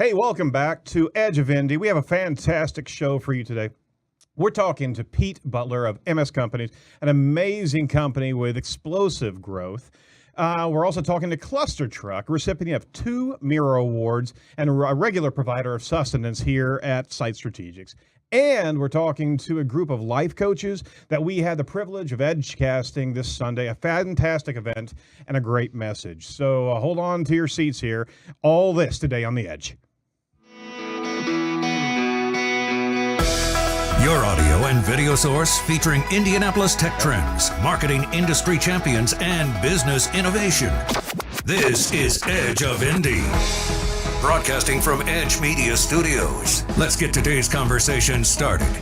Hey, welcome back to Edge of Indy. We have a fantastic show for you today. We're talking to Pete Butler of MS Companies, an amazing company with explosive growth. We're also talking to ClusterTruck, recipient of 2 Mira Awards and a regular provider of sustenance here at Site Strategics. And we're talking to a group of life coaches that we had the privilege of edgecasting this Sunday, a fantastic event and a great message. So hold on to your seats here. All this today on The Edge. Your audio and video source featuring Indianapolis tech trends, marketing industry champions, and business innovation. This is Edge of Indy. Broadcasting from Edge Media Studios. Let's get today's conversation started.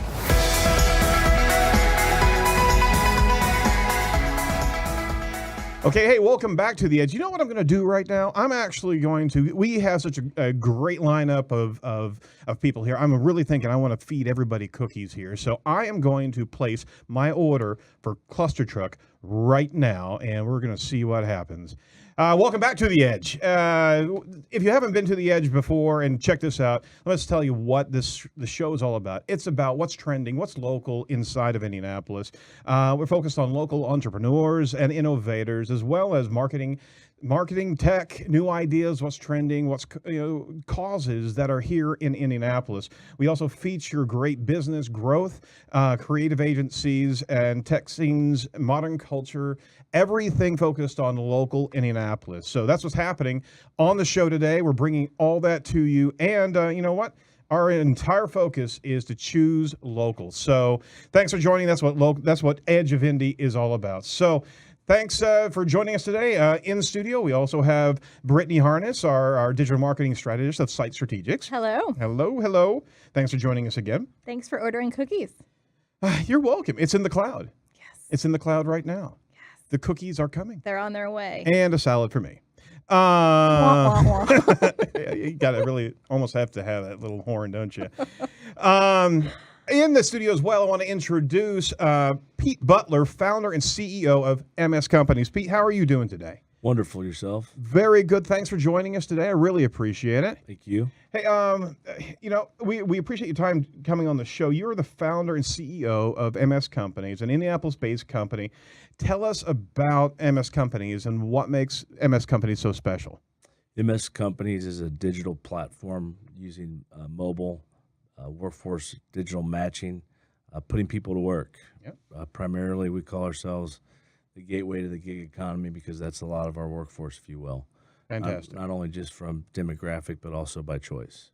Okay, hey, welcome back to The Edge. You know what I'm going to do right now? I'm actually going to, we have such a great lineup of people here. I'm really thinking I want to feed everybody cookies here. So I am going to place my order for ClusterTruck right now, and we're going to see what happens. Welcome back to The Edge. If you haven't been to The Edge before and check this out, let's tell you what the show is all about. It's about what's trending, what's local inside of Indianapolis. We're focused on local entrepreneurs and innovators, as well as marketing tech, new ideas, what's trending, what's causes that are here in Indianapolis. We also feature great business growth, creative agencies, and tech scenes, modern culture, everything focused on local Indianapolis. So that's what's happening on the show today. We're bringing all that to you, and you know what? Our entire focus is to choose local. So thanks for joining. That's what Edge of Indy is all about. So thanks for joining us today. In the studio, we also have Brittany Harness, our digital marketing strategist of Site Strategics. Hello. Hello. Thanks for joining us again. Thanks for ordering cookies. You're welcome. It's in the cloud. Yes. It's in the cloud right now. Yes. The cookies are coming. They're on their way. And a salad for me. You gotta really almost have to have that little horn, don't you? In the studio as well, I want to introduce Pete Butler, founder and CEO of MS Companies. Pete, how are you doing today? Wonderful. Yourself? Very good. Thanks for joining us today. I really appreciate it. Thank you. Hey, we appreciate your time coming on the show. You're the founder and CEO of MS Companies, an Indianapolis-based company. Tell us about MS Companies and what makes MS Companies so special. MS Companies is a digital platform using mobile workforce digital matching, putting people to work. Yep. Primarily, we call ourselves the gateway to the gig economy because that's a lot of our workforce, if you will. Fantastic. Not only just from demographic, but also by choice.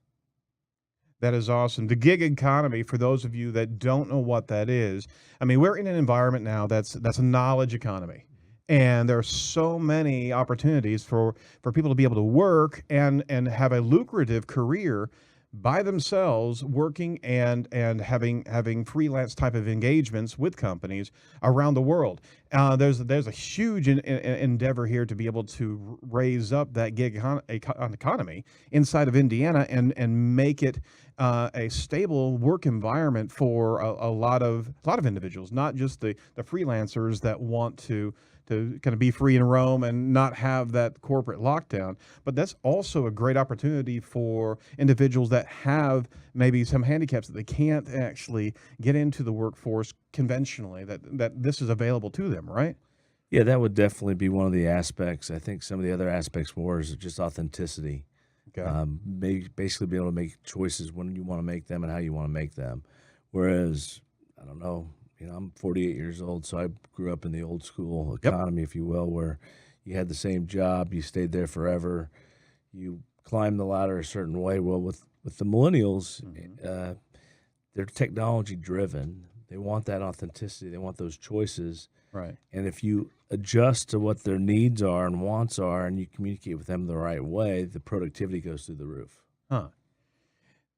That is awesome. The gig economy, for those of you that don't know what that is, I mean, we're in an environment now that's a knowledge economy. And there are so many opportunities for people to be able to work and have a lucrative career by themselves, working and having freelance type of engagements with companies around the world. There's a huge endeavor here to be able to raise up that gig economy inside of Indiana and make it a stable work environment for a lot of individuals, not just the freelancers that want to kind of be free and roam and not have that corporate lockdown. But that's also a great opportunity for individuals that have maybe some handicaps that they can't actually get into the workforce conventionally, that this is available to them, right? Yeah, that would definitely be one of the aspects. I think some of the other aspects more is just authenticity. Okay. Basically be able to make choices when you want to make them and how you want to make them. Whereas, I don't know, I'm 48 years old, so I grew up in the old school economy, if you will, where you had the same job, you stayed there forever, you climbed the ladder a certain way. Well, with the millennials, they're technology driven. They want that authenticity. They want those choices. Right. And if you adjust to what their needs are and wants are, and you communicate with them the right way, the productivity goes through the roof. Huh.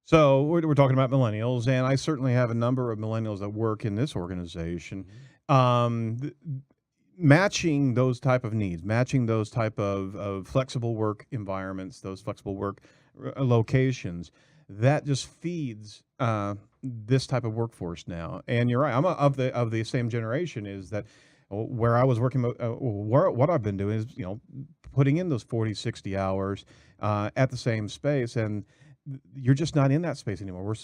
So we're talking about millennials, and I certainly have a number of millennials that work in this organization. Matching those type of needs, matching those type of flexible work environments, those flexible work locations, that just feeds this type of workforce now. And you're right, I'm of the same generation. Is that where I was working? What I've been doing is putting in those 40, 60 hours at the same space, and you're just not in that space anymore.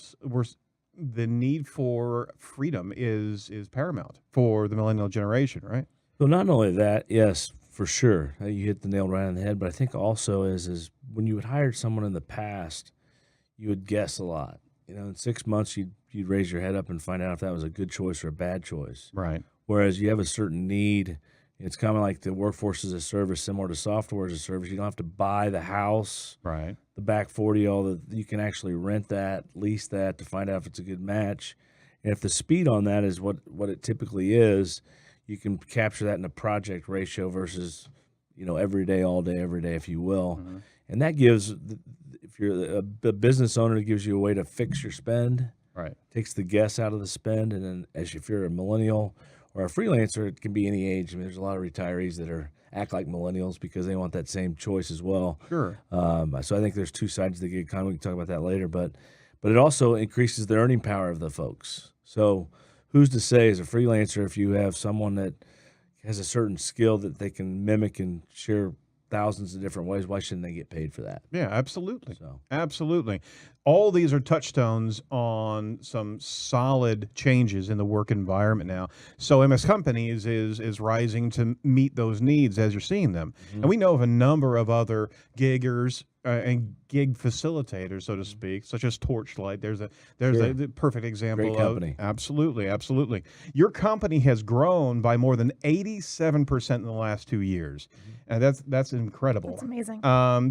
The need for freedom is paramount for the millennial generation, right? Well, not only that, yes, for sure, you hit the nail right on the head. But I think also is when you would hire someone in the past, you would guess a lot. In 6 months, you'd raise your head up and find out if that was a good choice or a bad choice. Right. Whereas you have a certain need. It's kind of like the workforce as a service, similar to software as a service. You don't have to buy the house, Right. the back 40, you can actually rent that, lease that to find out if it's a good match. And if the speed on that is what it typically is, you can capture that in a project ratio versus, every day, all day, every day, if you will. Mm-hmm. And that gives, if you're a business owner, it gives you a way to fix your spend. Right. Takes the guess out of the spend. And then if you're a millennial or a freelancer, it can be any age. I mean, there's a lot of retirees that act like millennials because they want that same choice as well. Sure. So I think there's two sides to the gig economy. We can talk about that later, but it also increases the earning power of the folks. So who's to say as a freelancer, if you have someone that has a certain skill that they can mimic and share thousands of different ways, why shouldn't they get paid for that? Yeah, absolutely. So. Absolutely. All these are touchstones on some solid changes in the work environment now. So MS Companies is rising to meet those needs as you're seeing them. Mm-hmm. And we know of a number of other giggers and gig facilitators, so to speak, such as Torchlight. There's a perfect example. Great company. Absolutely. Your company has grown by more than 87% in the last 2 years. And that's incredible. That's amazing.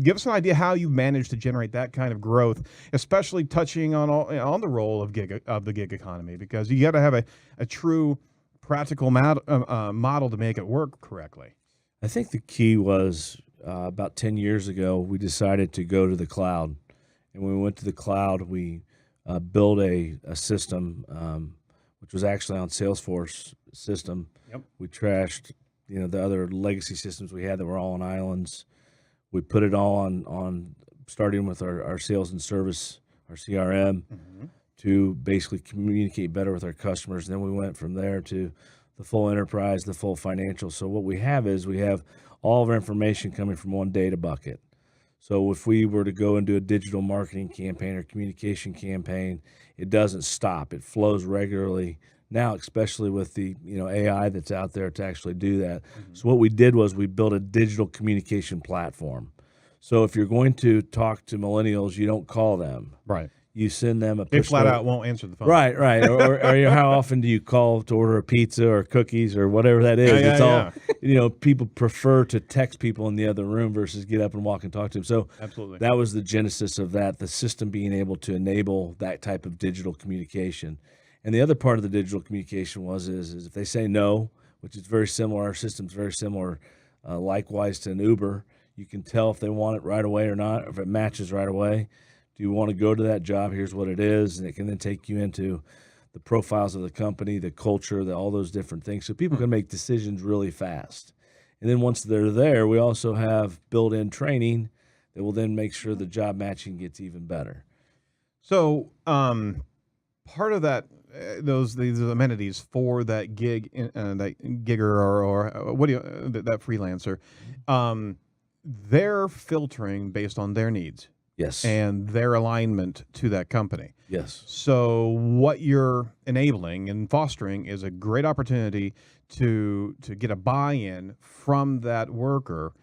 Give us an idea how you managed to generate that kind of growth, especially touching on the role of the gig economy, because you got to have a true practical model to make it work correctly. I think the key was about 10 years ago, we decided to go to the cloud. And when we went to the cloud, we built a system, which was actually on Salesforce system. Yep. We trashed the other legacy systems we had that were all on islands. We put it all on starting with our sales and service, our CRM, to basically communicate better with our customers. And then we went from there to the full enterprise, the full financial. So what we have all of our information coming from one data bucket. So if we were to go and do a digital marketing campaign or communication campaign, it doesn't stop. It flows regularly. Now, especially with the AI that's out there to actually do that. Mm-hmm. So what we did was we built a digital communication platform. So if you're going to talk to millennials, you don't call them. Right. You send them a push They flat out won't answer the phone. Right. or how often do you call to order a pizza or cookies or whatever that is? It's all, people prefer to text people in the other room versus get up and walk and talk to them. So absolutely, that was the genesis of that, the system being able to enable that type of digital communication. And the other part of the digital communication is if they say no, which is very similar, our system's very similar, likewise to an Uber, you can tell if they want it right away or not, or if it matches right away. Do you want to go to that job? Here's what it is. And it can then take you into the profiles of the company, the culture, all those different things. So people can make decisions really fast. And then once they're there, we also have built-in training that will then make sure the job matching gets even better. So part of that, these amenities for that gig, that gigger or what do you, that freelancer, they're filtering based on their needs. Yes. And their alignment to that company. Yes. So what you're enabling and fostering is a great opportunity to get a buy-in from that worker,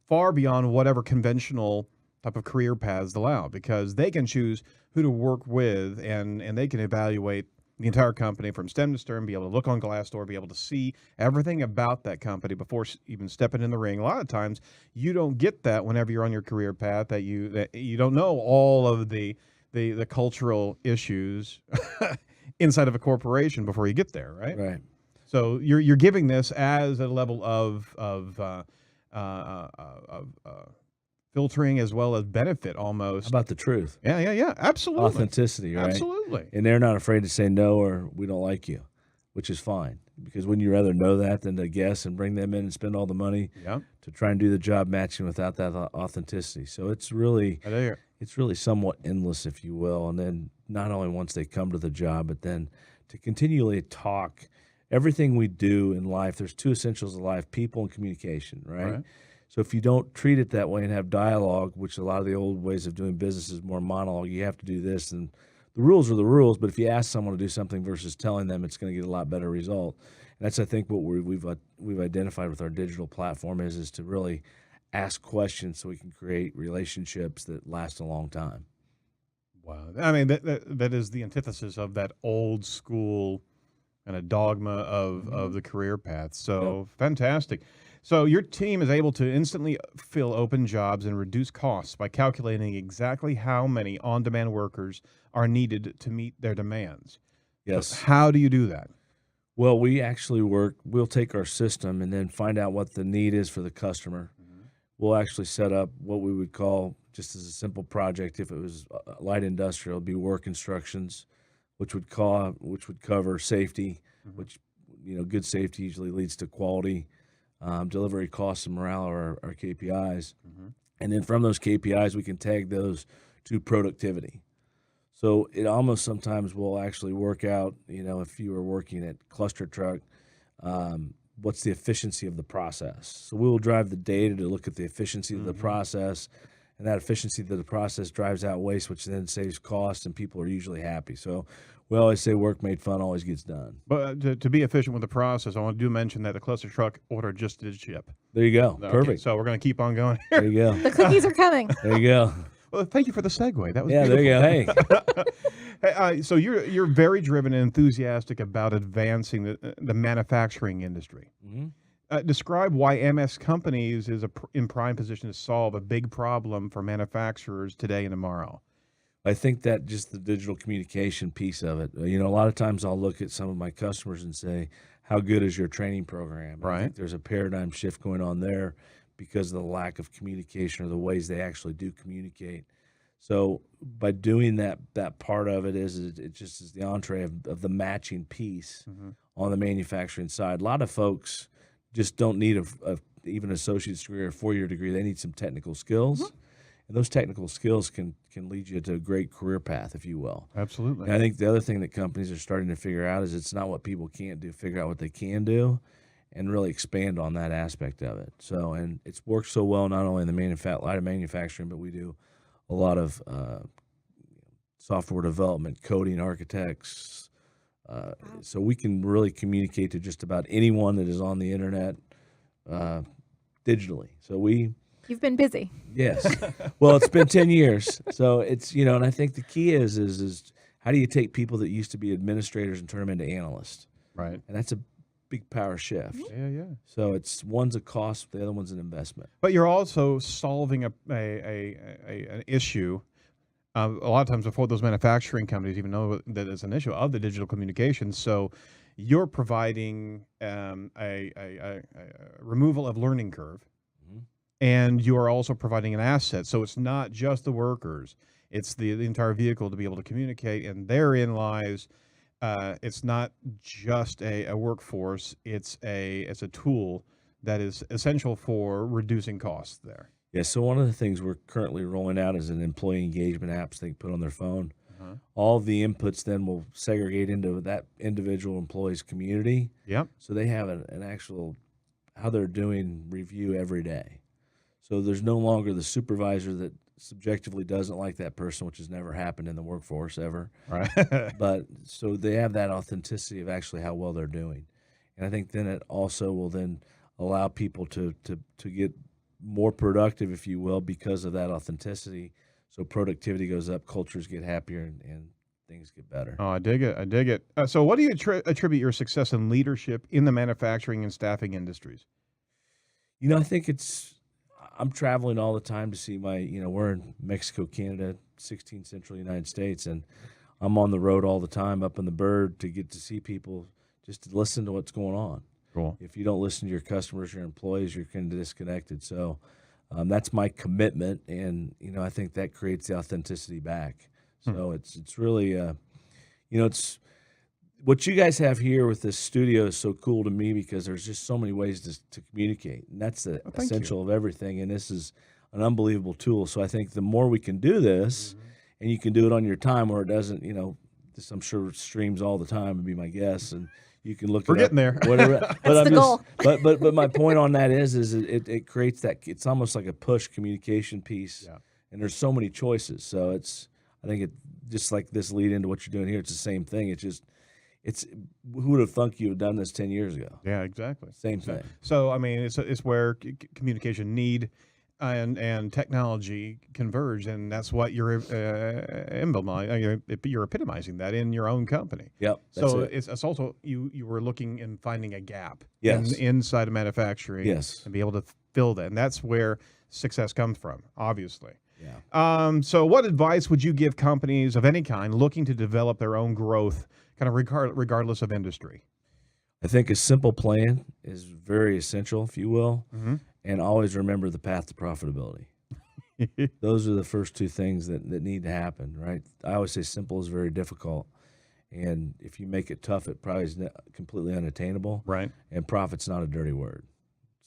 far beyond whatever conventional type of career paths allow, because they can choose who to work with and they can evaluate the entire company from stem to stern, be able to look on Glassdoor, be able to see everything about that company before even stepping in the ring. A lot of times you don't get that whenever you're on your career path, that you don't know all of the cultural issues inside of a corporation before you get there, right? Right. So you're giving this as a level of filtering as well as benefit almost. How about the truth? Yeah. Absolutely. Authenticity, right? Absolutely. And they're not afraid to say no or we don't like you, which is fine. Because wouldn't you rather know that than to guess and bring them in and spend all the money to try and do the job matching without that authenticity? So it's really somewhat endless, if you will. And then not only once they come to the job, but then to continually talk. Everything we do in life, there's two essentials of life, people and communication, right? So if you don't treat it that way and have dialogue, which a lot of the old ways of doing business is more monologue, you have to do this, and the rules are the rules. But if you ask someone to do something versus telling them, it's going to get a lot better result. And that's, I think, what we've identified with our digital platform is to really ask questions so we can create relationships that last a long time. Wow. I mean, that is the antithesis of that old school kind of dogma of the career path. So fantastic. So your team is able to instantly fill open jobs and reduce costs by calculating exactly how many on-demand workers are needed to meet their demands. Yes. So how do you do that? Well, we'll take our system and then find out what the need is for the customer. We'll actually set up what we would call, just as a simple project, if it was light industrial, it'd be work instructions, which would cover safety, which, good safety usually leads to quality, delivery costs, and morale are our KPIs. And then from those KPIs, we can tag those to productivity. So it almost sometimes will actually work out, if you were working at ClusterTruck, what's the efficiency of the process? So we will drive the data to look at the efficiency of the process, and that efficiency of the process drives out waste, which then saves cost, and people are usually happy. So we always say work made fun always gets done. But to be efficient with the process, I want to mention that the ClusterTruck order just did ship. There you go. Okay, Perfect. so we're going to keep on going. There you go. The cookies are coming. There you go. Well, thank you for the segue. That was Yeah, beautiful. there you go. Hey. Hey, so you're very driven and enthusiastic about advancing the manufacturing industry. Describe why MS Companies is in prime position to solve a big problem for manufacturers today and tomorrow. I think that just the digital communication piece of it. A lot of times I'll look at some of my customers and say, how good is your training program? Right. I think there's a paradigm shift going on there because of the lack of communication or the ways they actually do communicate. So by doing that part of it it just is the entree of the matching piece on the manufacturing side. A lot of folks just don't need even an associate's degree or a 4-year degree. They need some technical skills. And those technical skills can lead you to a great career path, if you will. Absolutely. And I think the other thing that companies are starting to figure out is it's not what people can't do, figure out what they can do and really expand on that aspect of it. So, and it's worked so well not only in the light of manufacturing, but we do a lot of software development, coding, architects. So we can really communicate to just about anyone that is on the internet digitally. So You've been busy. Yes. Well, it's been 10 years. So it's, and I think the key is how do you take people that used to be administrators and turn them into analysts? Right. And that's a big power shift. Yeah. So one's a cost, the other one's an investment. But you're also solving an issue. A lot of times before those manufacturing companies even know that it's an issue of the digital communications. So you're providing a removal of learning curve. And you are also providing an asset. So it's not just the workers. It's the entire vehicle to be able to communicate. And therein lies, it's not just a workforce. It's a tool that is essential for reducing costs there. Yeah, so one of the things we're currently rolling out is an employee engagement app they can put on their phone. All of the inputs then will segregate into that individual employee's community. Yep. So they have an actual how they're doing review every day. So there's no longer the supervisor that subjectively doesn't like that person, which has never happened in the workforce ever. Right. But so they have that authenticity of actually how well they're doing. And I think then it also will then allow people to get more productive, if you will, because of that authenticity. So productivity goes up, cultures get happier, and things get better. Oh, I dig it. So what do you attribute your success in leadership in the manufacturing and staffing industries? I think I'm traveling all the time to see we're in Mexico, Canada, 16 central United States, and I'm on the road all the time up in the bird to get to see people, just to listen to what's going on. Cool. If you don't listen to your customers, your employees, you're kind of disconnected. So that's my commitment, and I think that creates the authenticity back. So it's really it's what you guys have here with this studio is so cool to me because there's just so many ways to communicate, and that's the essential of everything. And this is an unbelievable tool. So I think the more we can do this, and you can do it on your time where it doesn't, this I'm sure streams all the time would be my guess, and You can look. We're it getting up, there. Whatever. That's the goal. But my point on that is it creates that. It's almost like a push communication piece, and there's so many choices. So I think it just like this lead into what you're doing here. It's the same thing. It's who would have thunk you have done this 10 years ago? Yeah, exactly. Same thing. So I mean, it's where communication need and technology converge, and that's what you're you're epitomizing that in your own company. Yep. So it's also you were looking and finding a gap Yes. inside of manufacturing. Yes. And be able to fill that, and that's where success comes from, obviously. Yeah. So what advice would you give companies of any kind looking to develop their own growth, kind of regardless of industry? I think a simple plan is very essential, if you will, and always remember the path to profitability. Those are the first two things that need to happen, right? I always say simple is very difficult, and if you make it tough, it probably is completely unattainable. Right. And profit's not a dirty word.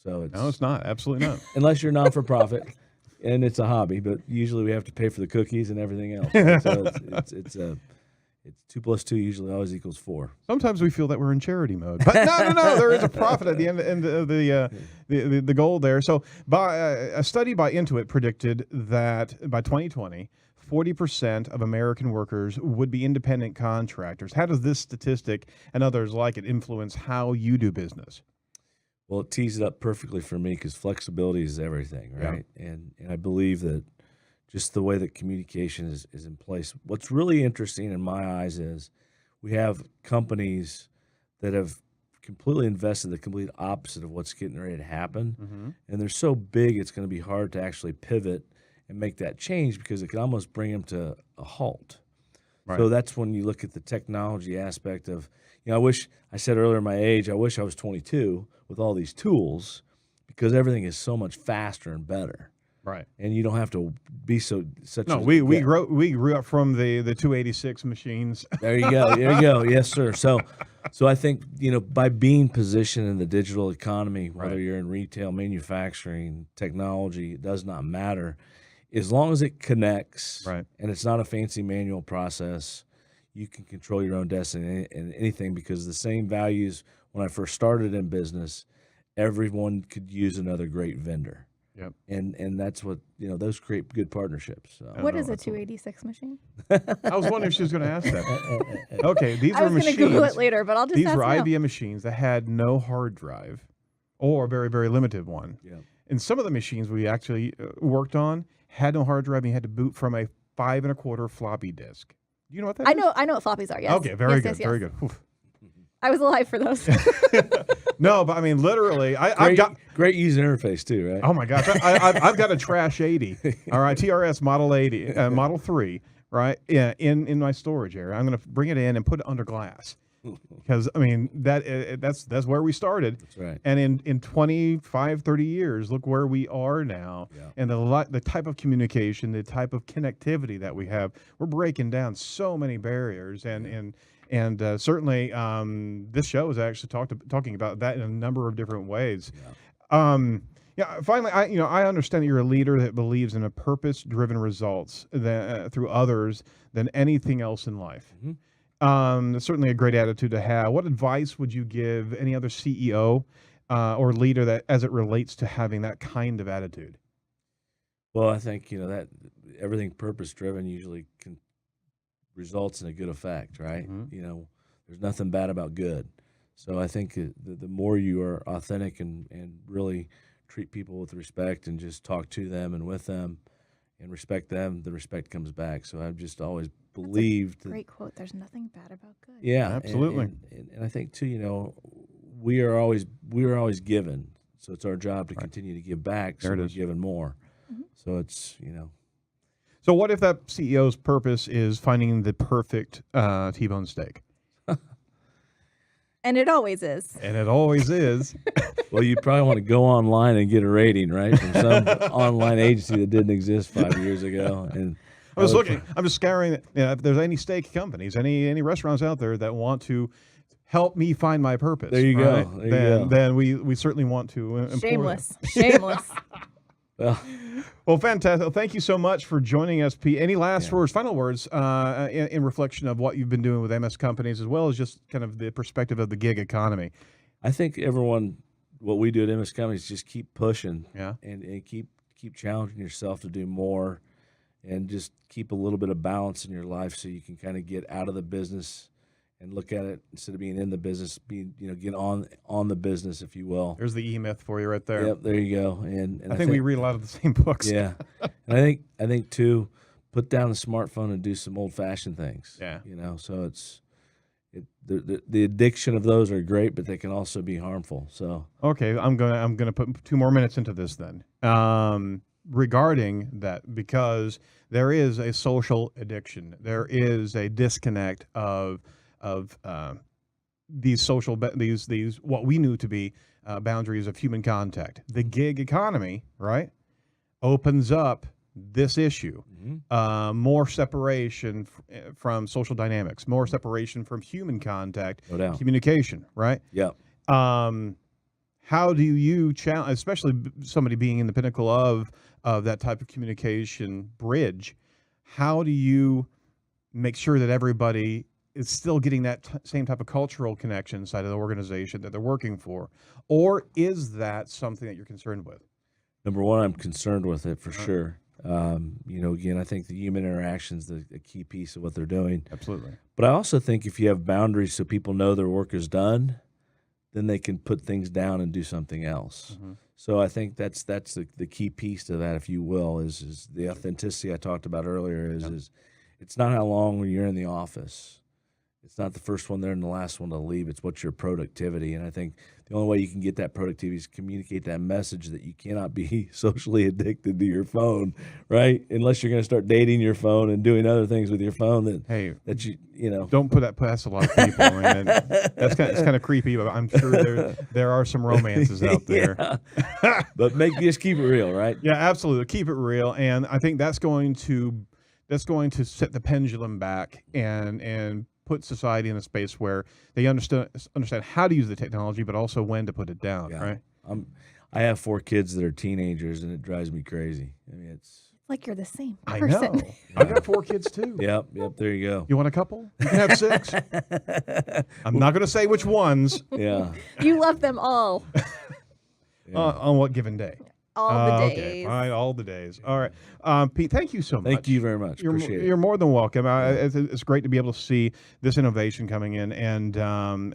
So No, it's not. Absolutely not. unless you're not-for-profit, and it's a hobby, but usually we have to pay for the cookies and everything else. So it's 2 plus 2 usually always equals 4. Sometimes we feel that we're in charity mode, but no. There is a profit at the end of the goal there. So, by a study by Intuit predicted that by 2020, 40% of American workers would be independent contractors. How does this statistic and others like it influence how you do business? Well, it tees it up perfectly for me because flexibility is everything, right? Yeah. And I believe that just the way that communication is in place. What's really interesting in my eyes is we have companies that have completely invested the complete opposite of what's getting ready to happen. And they're so big, it's going to be hard to actually pivot and make that change because it can almost bring them to a halt. Right. So that's when you look at the technology aspect of, I wish, I said earlier my age, I wish I was 22 with all these tools because everything is so much faster and better. Right. And you don't have to be such. No, we grew up from the 286 machines. There you go. There you go. Yes, sir. So I think, by being positioned in the digital economy, whether you're in retail, manufacturing, technology, it does not matter. As long as it connects and it's not a fancy manual process, you can control your own destiny and anything because the same values when I first started in business, everyone could use another great vendor. Yep. And that's what, those create good partnerships. So. What is a 286 machine? I was wondering if she was going to ask that. Okay, these I were was going machines. to Google it later, but I'll just These ask were now. IBM machines that had no hard drive or a very, very limited one. Yeah. And some of the machines we actually worked on had no hard drive and you had to boot from a 5 1/4 floppy disk. Do you know what that is? I know what floppies are, yes. Okay, very Yes, good, very good. Oof. I was alive for those. No, but I mean, literally, I've got great user interface too, right? Oh my gosh, I've got a trash 80, all right, TRS Model 80, Model 3, right? Yeah, in my storage area. I'm going to bring it in and put it under glass because I mean that's where we started. That's right. And in 25, 30 years, look where we are now, and the type of communication, the type of connectivity that we have. We're breaking down so many barriers, and certainly, this show is actually talking about that in a number of different ways. Finally, I understand that you're a leader that believes in a purpose-driven results through others than anything else in life. That's certainly a great attitude to have. What advice would you give any other CEO or leader that, as it relates to having that kind of attitude? Well, I think that everything purpose-driven usually results in a good effect, right? There's nothing bad about good. So I think the more you are authentic and really treat people with respect and just talk to them and with them and respect them, the respect comes back. So I've just always believed. Great quote. There's nothing bad about good. Yeah, absolutely. And I think too, we are always given. So it's our job to continue to give back. So we're giving more. So it's So what if that CEO's purpose is finding the perfect T-bone steak? And it always is. And it always is. Well, you probably want to go online and get a rating, right, from some online agency that didn't exist 5 years ago. And I was looking. I'm just scouring. If there's any steak companies, any restaurants out there that want to help me find my purpose, there you right? go. There you go. Then we certainly want to employ Shameless. them. Shameless. Well, fantastic. Thank you so much for joining us, Pete. Any last words, final words, in reflection of what you've been doing with MS companies, as well as just kind of the perspective of the gig economy? I think everyone, what we do at MS companies, just keep pushing, Yeah. and keep challenging yourself to do more, and just keep a little bit of balance in your life so you can kind of get out of the business and look at it instead of being in the business, get on the business, if you will. There's the E-Myth for you right there. Yep, there you go. And I think we read a lot of the same books. Yeah, and I think too, put down the smartphone and do some old-fashioned things. Yeah. So the addiction of those are great, but they can also be harmful. So Okay, I'm gonna put 2 more minutes into this then. Regarding that, because there is a social addiction, there is a disconnect of these social these what we knew to be boundaries of human contact. The gig economy, right, opens up this issue. More separation from social dynamics, more separation from human contact, no doubt. communication, right? Yeah. How do you challenge, especially somebody being in the pinnacle of that type of communication bridge? How do you make sure that everybody is still getting that same type of cultural connection inside of the organization that they're working for? Or is that something that you're concerned with? Number one, I'm concerned with it for sure. Again, I think the human interaction is the key piece of what they're doing. Absolutely. But I also think if you have boundaries so people know their work is done, then they can put things down and do something else. So I think that's the key piece to that, if you will, is the authenticity I talked about earlier. Is it's not how long you're in the office. It's not the first one there and the last one to leave. It's what's your productivity. And I think the only way you can get that productivity is communicate that message that you cannot be socially addicted to your phone, right? Unless you're going to start dating your phone and doing other things with your phone that you know. Don't put that past a lot of people. Man. It's kind of creepy, but I'm sure there are some romances out there. But just keep it real, right? Yeah, absolutely. Keep it real, and I think that's going to set the pendulum back and put society in a space where they understand how to use the technology, but also when to put it down. Yeah. Right? I have 4 kids that are teenagers, and it drives me crazy. I mean, it's Like you're the same I person. know. I've got 4 kids too. yep. There you go. You want a couple? You can have 6. I'm not going to say which ones Yeah. You love them all. on what given day. All the days. Okay, fine, all the days. All right, Pete, thank you so much. Thank you very much. Appreciate it. You're more than welcome. It's great to be able to see this innovation coming in, and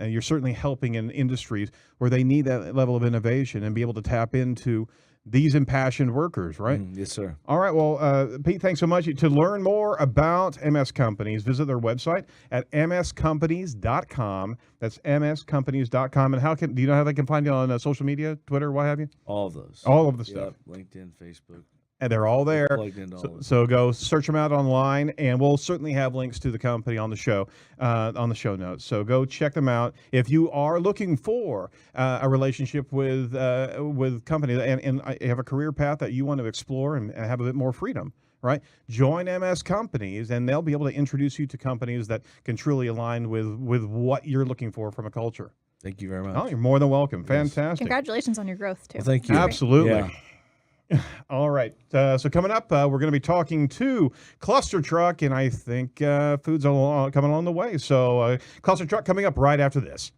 you're certainly helping in industries where they need that level of innovation and be able to tap into these impassioned workers, right? Yes, sir. All right. Well, Pete, thanks so much. To learn more about MS Companies, visit their website at mscompanies.com. That's mscompanies.com. And do you know how they can find you on social media, Twitter, what have you? All of those. All of the stuff. Yep. LinkedIn, Facebook. And they're all there. Plugged into all of it. So go search them out online, and we'll certainly have links to the company on the show notes. So go check them out. If you are looking for a relationship with companies and have a career path that you want to explore and have a bit more freedom, right? Join MS Companies, and they'll be able to introduce you to companies that can truly align with what you're looking for from a culture. Thank you very much. Oh, you're more than welcome. Fantastic. Congratulations on your growth, too. Well, thank you. Absolutely. Yeah. All right. So coming up, we're going to be talking to ClusterTruck, and I think food's coming along the way. So ClusterTruck coming up right after this.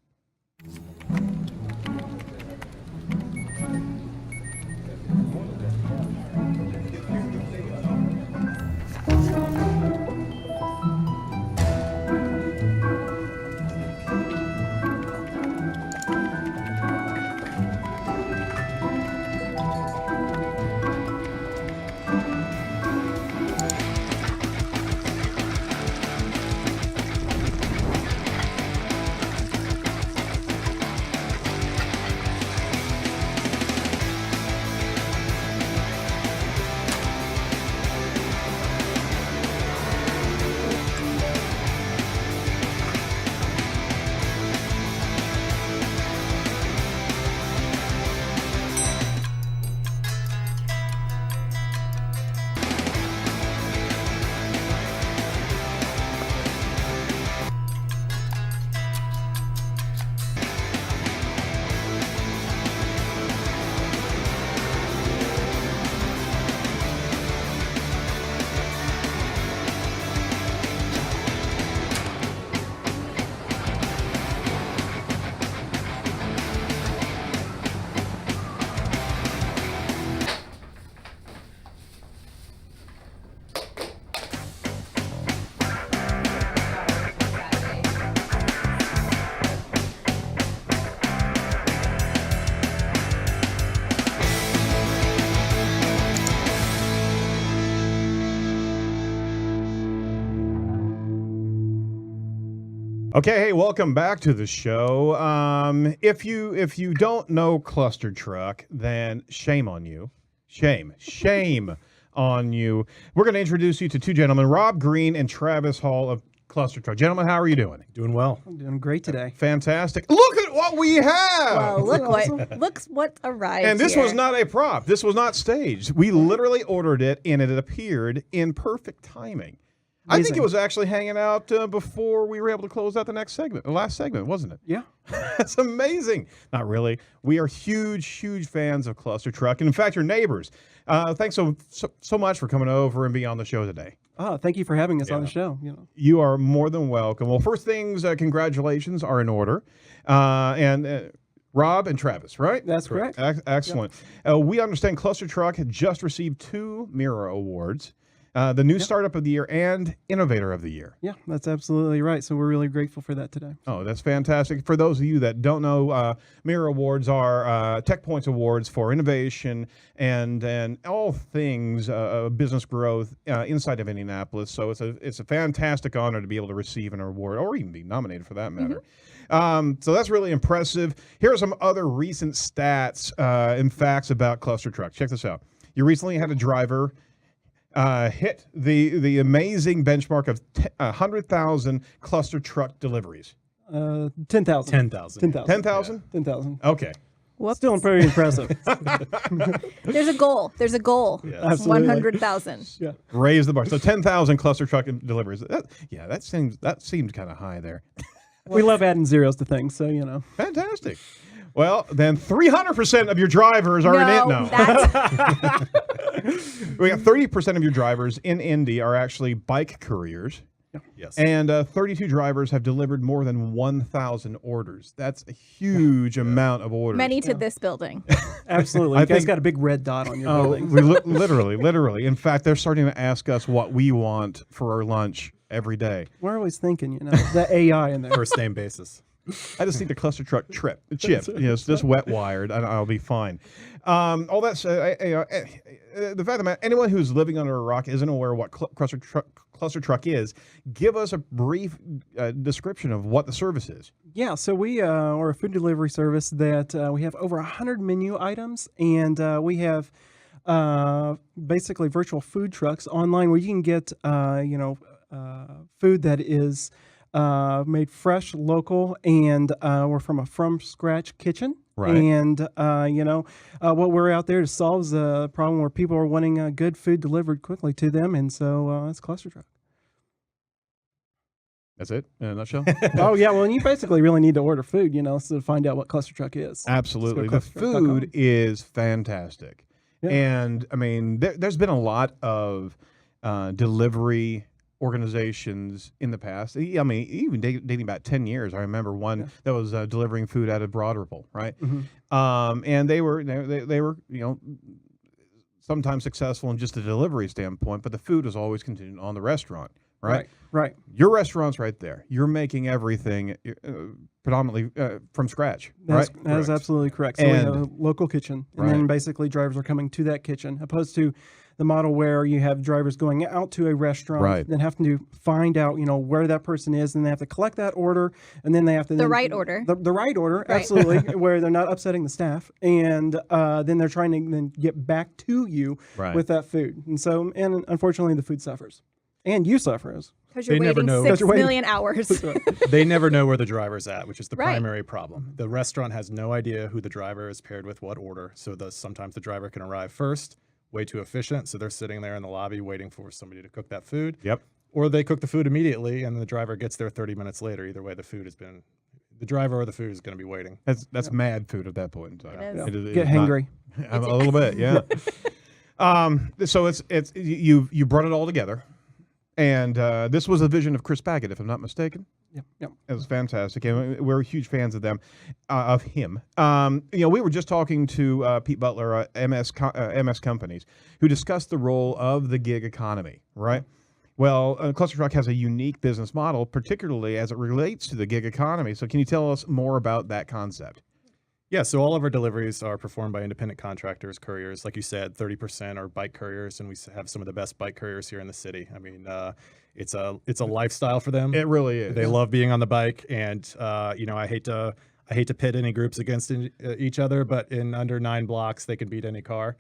Okay, hey, welcome back to the show. If you don't know ClusterTruck, then shame on you. Shame on you. We're going to introduce you to two gentlemen, Rob Green and Travis Hall of ClusterTruck. Gentlemen, how are you doing? Doing well. I'm doing great today. Fantastic. Look at what we have. Well, look what arrived. And this here. was not a prop. This was not staged. We literally ordered it, and it appeared in perfect timing. I think Amazing. it was actually hanging out before we were able to close out the last segment, wasn't it? Yeah. That's amazing. Not really. We are huge fans of ClusterTruck. And in fact, your neighbors. Thanks so much for coming over and being on the show today. Oh, thank you for having us on the show. You are more than welcome. Well, first things, congratulations are in order. And Rob and Travis, right? That's correct. Excellent. We understand ClusterTruck had just received 2 Mira Awards. The new startup of the year and innovator of the year. Yeah, that's absolutely right. So we're really grateful for that today. Oh, that's fantastic. For those of you that don't know, Mira Awards are Tech Points Awards for innovation and all things business growth inside of Indianapolis. So it's a fantastic honor to be able to receive an award or even be nominated for that matter. So that's really impressive. Here are some other recent stats and facts about ClusterTruck. Check this out. You recently had a driver hit the amazing benchmark of 100,000 ClusterTruck deliveries. 10,000. 10,000. 10,000? 10,000. Okay. Whoops. Still pretty impressive. There's a goal. There's a goal. Absolutely. 100,000. Yeah. Raise the bar. So 10,000 ClusterTruck deliveries. That seemed kind of high there. We love adding zeros to things, so Fantastic. Well, then 300% of your drivers are in it now. That's We got 30% of your drivers in Indy are actually bike couriers. Yes. And 32 drivers have delivered more than 1,000 orders. That's a huge amount of orders. many to this building. absolutely. I You guys think- got a big red dot on your Oh, building. we literally. In fact, they're starting to ask us what we want for our lunch every day. We're always thinking, the AI in there. First name basis. I just need the ClusterTruck chip. It's just wet wired, and I'll be fine. All that's the fact that anyone who's living under a rock isn't aware of what ClusterTruck is. Give us a brief description of what the service is. Yeah, so we are a food delivery service that we have over 100 menu items, and we have basically virtual food trucks online where you can get food that is made fresh, local, and we're from a from-scratch kitchen. Right. And, what we're out there to solve is a problem where people are wanting good food delivered quickly to them, and so that's ClusterTruck. That's it in a nutshell. Oh, yeah, well, and you basically really need to order food, so to find out what ClusterTruck is. Absolutely. The Let's go ClusterTruck.com. food is fantastic. Yeah. And, I mean, there's been a lot of delivery organizations in the past. I mean, even dating back 10 years, I remember one that was delivering food out of Broad Ripple, right? And they were sometimes successful in just a delivery standpoint, but the food was always contingent on the restaurant, right? Right. Your restaurant's right there. You're making everything predominantly from scratch, right? That is absolutely correct. So we have a And- local kitchen, and Right. then basically drivers are coming to that kitchen, opposed to the model where you have drivers going out to a restaurant, Right. then having to find out, where that person is, and they have to collect that order, and then they have to The right order. the right order, Right. absolutely, where they're not upsetting the staff, and then they're trying to then get back to you Right. with that food, and unfortunately the food suffers, and you suffer as Because you're They never waiting know. 6 You're waiting. million hours. They never know where the driver's at, which is the Right. primary problem. The restaurant has no idea who the driver is paired with what order. So sometimes the driver can arrive first, way too efficient. So they're sitting there in the lobby waiting for somebody to cook that food. Yep. Or they cook the food immediately and the driver gets there 30 minutes later. Either way, the driver or the food is going to be waiting. That's mad food at that point in time. It is. It get is not- hangry. a little bit, yeah. So it's you brought it all together, and this was a vision of Chris Baggett, if I'm not mistaken. Yep. It was fantastic, and we're huge fans of of him. We were just talking to Pete Butler, MS Companies, who discussed the role of the gig economy, right? Well, ClusterTruck has a unique business model, particularly as it relates to the gig economy. So can you tell us more about that concept? Yeah, so all of our deliveries are performed by independent contractors, couriers. Like you said, 30% are bike couriers, and we have some of the best bike couriers here in the city. I mean, it's a lifestyle for them. It really is. They love being on the bike, and I hate to pit any groups against each other, but in under 9 blocks, they can beat any car.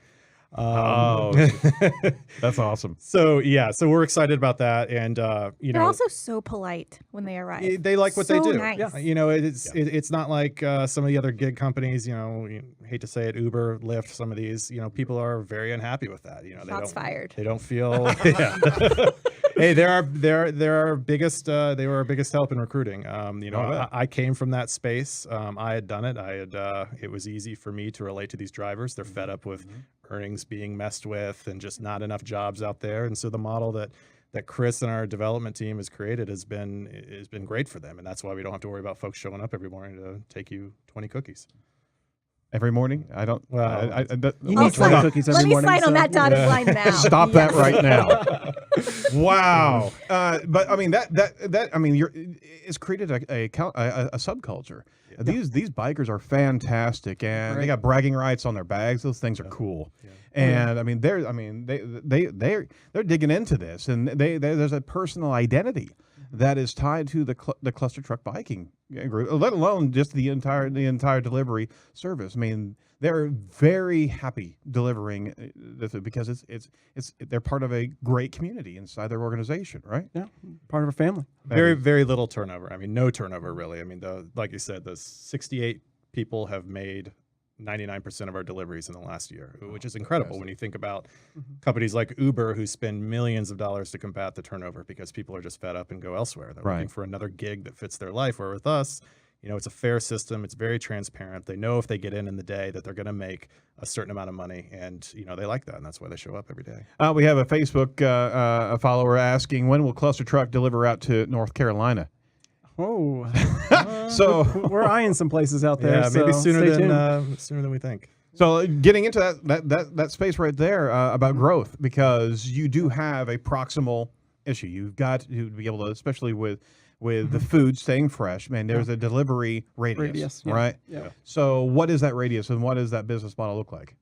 That's awesome. So we're excited about that, and They're also so polite when they arrive. they like what they So do. nice. It's not like some of the other gig companies. You hate to say it, Uber, Lyft, some of these. People are very unhappy with that. Shots fired. They don't feel. Yeah. Hey, they're our biggest. They were our biggest help in recruiting. I came from that space. I had done it. It was easy for me to relate to these drivers. They're fed up with earnings being messed with and just not enough jobs out there. And so the model that Chris and our development team has created has been great for them. And that's why we don't have to worry about folks showing up every morning to take you 20 cookies. Every morning? I don't. Well, You I'll need 20 sign- cookies Let every me morning. sign on that dotted line now. Stop that right now. Wow. But I mean it's created a subculture. These bikers are fantastic, and they got bragging rights on their bags. Those things are cool. And I mean they're digging into this, and there's a personal identity that is tied to the ClusterTruck biking group, let alone just the entire delivery service. I mean, they're very happy delivering this because they're part of a great community inside their organization, right? Yeah, part of our family. Very, very little turnover. I mean, no turnover really. I mean, like you said, the 68 people have made 99% of our deliveries in the last year, which is incredible when you think about companies like Uber who spend millions of dollars to combat the turnover because people are just fed up and go elsewhere. They're looking for another gig that fits their life. Where with us, it's a fair system. It's very transparent. They know if they get in the day that they're going to make a certain amount of money, and they like that, and that's why they show up every day. We have a Facebook a follower asking, when will ClusterTruck deliver out to North Carolina? Oh, So we're eyeing some places out there. Yeah, maybe so sooner stay tuned. than we think. So getting into that space right there about growth, because you do have a proximal issue. You've got to be able to, especially with the food staying fresh, man, there's a delivery radius, right? Yeah. So what is that radius, and what does that business model look like?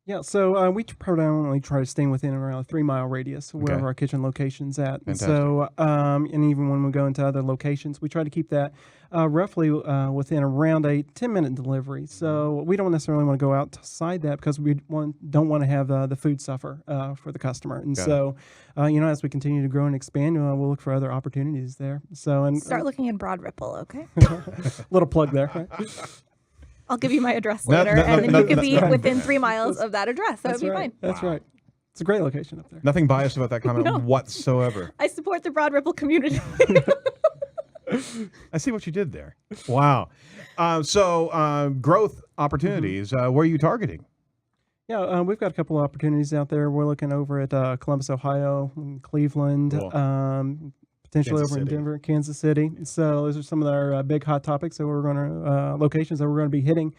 Yeah, so we predominantly try to stay within around a 3-mile radius of wherever our kitchen location's at. And so, and even when we go into other locations, we try to keep that roughly within around a 10-minute delivery. So we don't necessarily want to go outside that because we don't want to have the food suffer for the customer. And so, as we continue to grow and expand, we'll look for other opportunities there. So, and Start looking in Broad Ripple, okay? little plug there. Right? I'll give you my address later, and then you can be within 3 miles of that address. That would be fine. That's right. It's a great location up there. Nothing biased about that comment whatsoever. I support the Broad Ripple community. I see what you did there. Wow. So growth opportunities, where are you targeting? Yeah, we've got a couple of opportunities out there. We're looking over at Columbus, Ohio, Cleveland, potentially Kansas over in City. Denver, Kansas City. So those are some of our big hot topics that we're going to locations that we're going to be hitting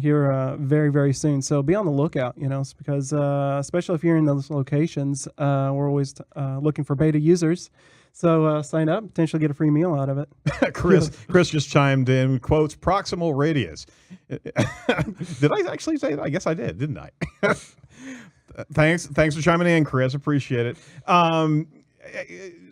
here very, very soon. So be on the lookout, because especially if you're in those locations, we're always looking for beta users. So sign up, potentially get a free meal out of it. Chris just chimed in, quotes, proximal radius. Did I actually say that? I guess I did, didn't I? Thanks for chiming in, Chris. Appreciate it.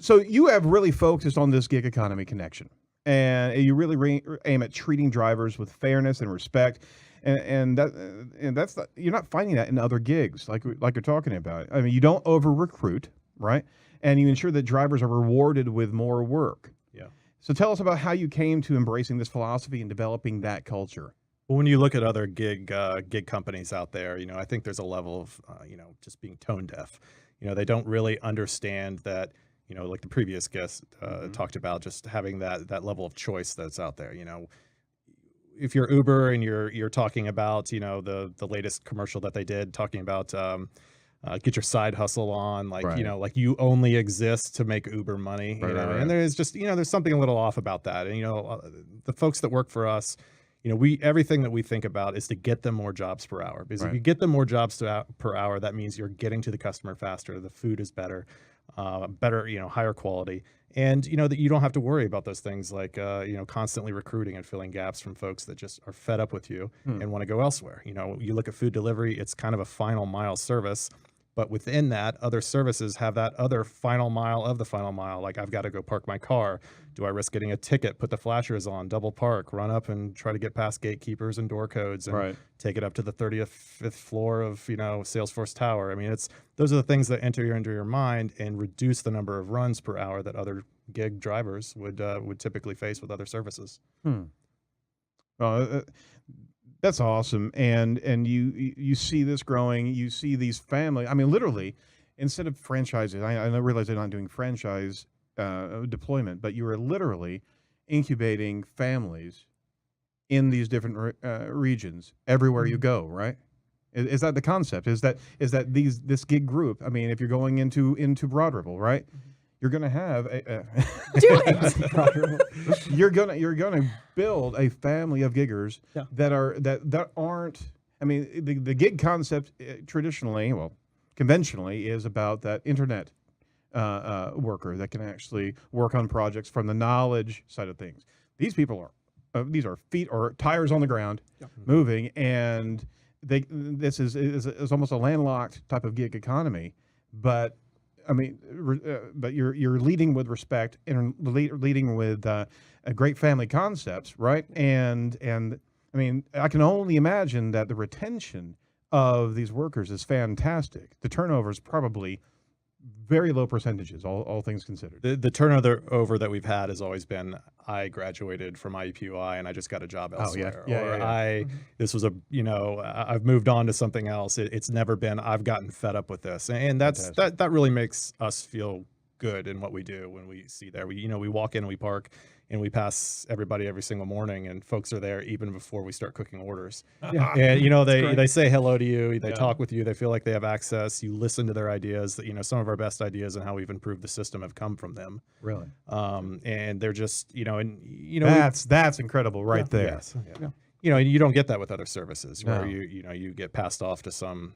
So you have really focused on this gig economy connection, and you really aim at treating drivers with fairness and respect, and that's you're not finding that in other gigs like you're talking about. I mean, you don't over recruit, right? And you ensure that drivers are rewarded with more work. Yeah. So tell us about how you came to embracing this philosophy and developing that culture. Well, when you look at other gig companies out there, I think there's a level of just being tone deaf. They don't really understand that, like the previous guest talked about, just having that level of choice that's out there. If you're Uber and you're talking about, the latest commercial that they did talking about get your side hustle on, like, like you only exist to make Uber money, and there's just, there's something a little off about that. And, the folks that work for us, everything that we think about is to get them more jobs per hour, because if you get them more jobs per hour, that means you're getting to the customer faster. The food is better, higher quality. And that you don't have to worry about those things like constantly recruiting and filling gaps from folks that just are fed up with you and want to go elsewhere. You look at food delivery, it's kind of a final mile service, but within that, other services have that other final mile of the final mile. Like, I've got to go park my car. Do I risk getting a ticket, put the flashers on, double park, run up and try to get past gatekeepers and door codes and take it up to the 35th floor of, Salesforce Tower? I mean, those are the things that enter into your mind and reduce the number of runs per hour that other gig drivers would typically face with other services. Well, that's awesome. And you see this growing. You see these families. I mean, literally, instead of franchises, I realize they're not doing franchise deployment, but you are literally incubating families in these different regions everywhere you go, right? Is that the concept? Is that this gig group? I mean, if you're going into Broad Ripple, right? You're going to have do it. you're gonna build a family of giggers that aren't. I mean, the gig concept traditionally, conventionally, is about that internet worker that can actually work on projects from the knowledge side of things. These people these are feet or tires on the ground, moving, and this is almost a landlocked type of gig economy, but. I mean, but you're leading with respect and leading with great family concepts, right? And I mean, I can only imagine that the retention of these workers is fantastic. The turnover is probably very low percentages, all things considered. The turnover that we've had has always been, I graduated from IUPUI and I just got a job elsewhere. This was I've moved on to something else. It's never been, I've gotten fed up with this. And that really makes us feel good in what we do when we see there. We walk in and we park and we pass everybody every single morning, and folks are there even before we start cooking orders. And they say hello to you, they talk with you, they feel like they have access. You listen to their ideas. That some of our best ideas and how we've improved the system have come from them. Really, and they're just that's incredible right there. Yes. And you don't get that with other services where you get passed off to some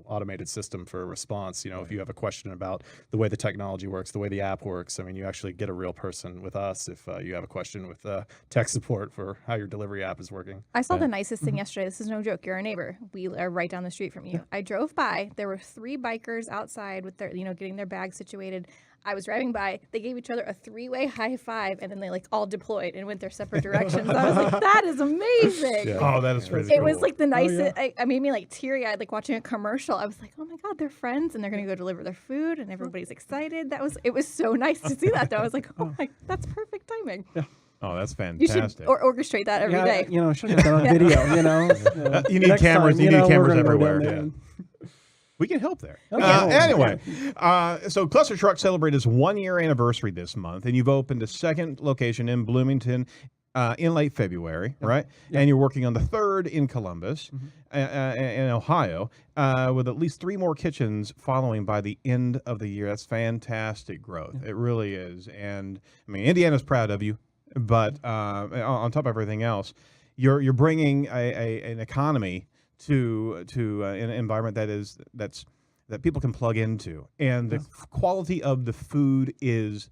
automated system for a response. If you have a question about the way the technology works, the way the app works, I mean, you actually get a real person with us if you have a question with tech support for how your delivery app is working. I saw the nicest thing yesterday. This is no joke. You're a neighbor. We are right down the street from you. I drove by. There were 3 bikers outside with their, getting their bags situated. I was driving by. They gave each other a 3-way high five, and then they all deployed and went their separate directions. I was like, that is amazing. Oh, that is pretty It cool. was like the nicest. I made me teary-eyed, watching a commercial. I was like, oh my God, they're friends, and they're going to go deliver their food, and everybody's excited. It was so nice to see that, though. I was like, oh my, that's perfect timing. Yeah. Oh, that's fantastic. You should orchestrate that every day. Should have done a video, You need cameras. You need cameras everywhere. We can help there. Anyway, so ClusterTruck celebrated its 1-year anniversary this month, and you've opened a second location in Bloomington in late February, right? Yeah. And you're working on the 3rd in Columbus, in Ohio, with at least 3 more kitchens following by the end of the year. That's fantastic growth. It really is. And, I mean, Indiana's proud of you, but on top of everything else, you're bringing an economy to an environment that people can plug into, and the quality of the food is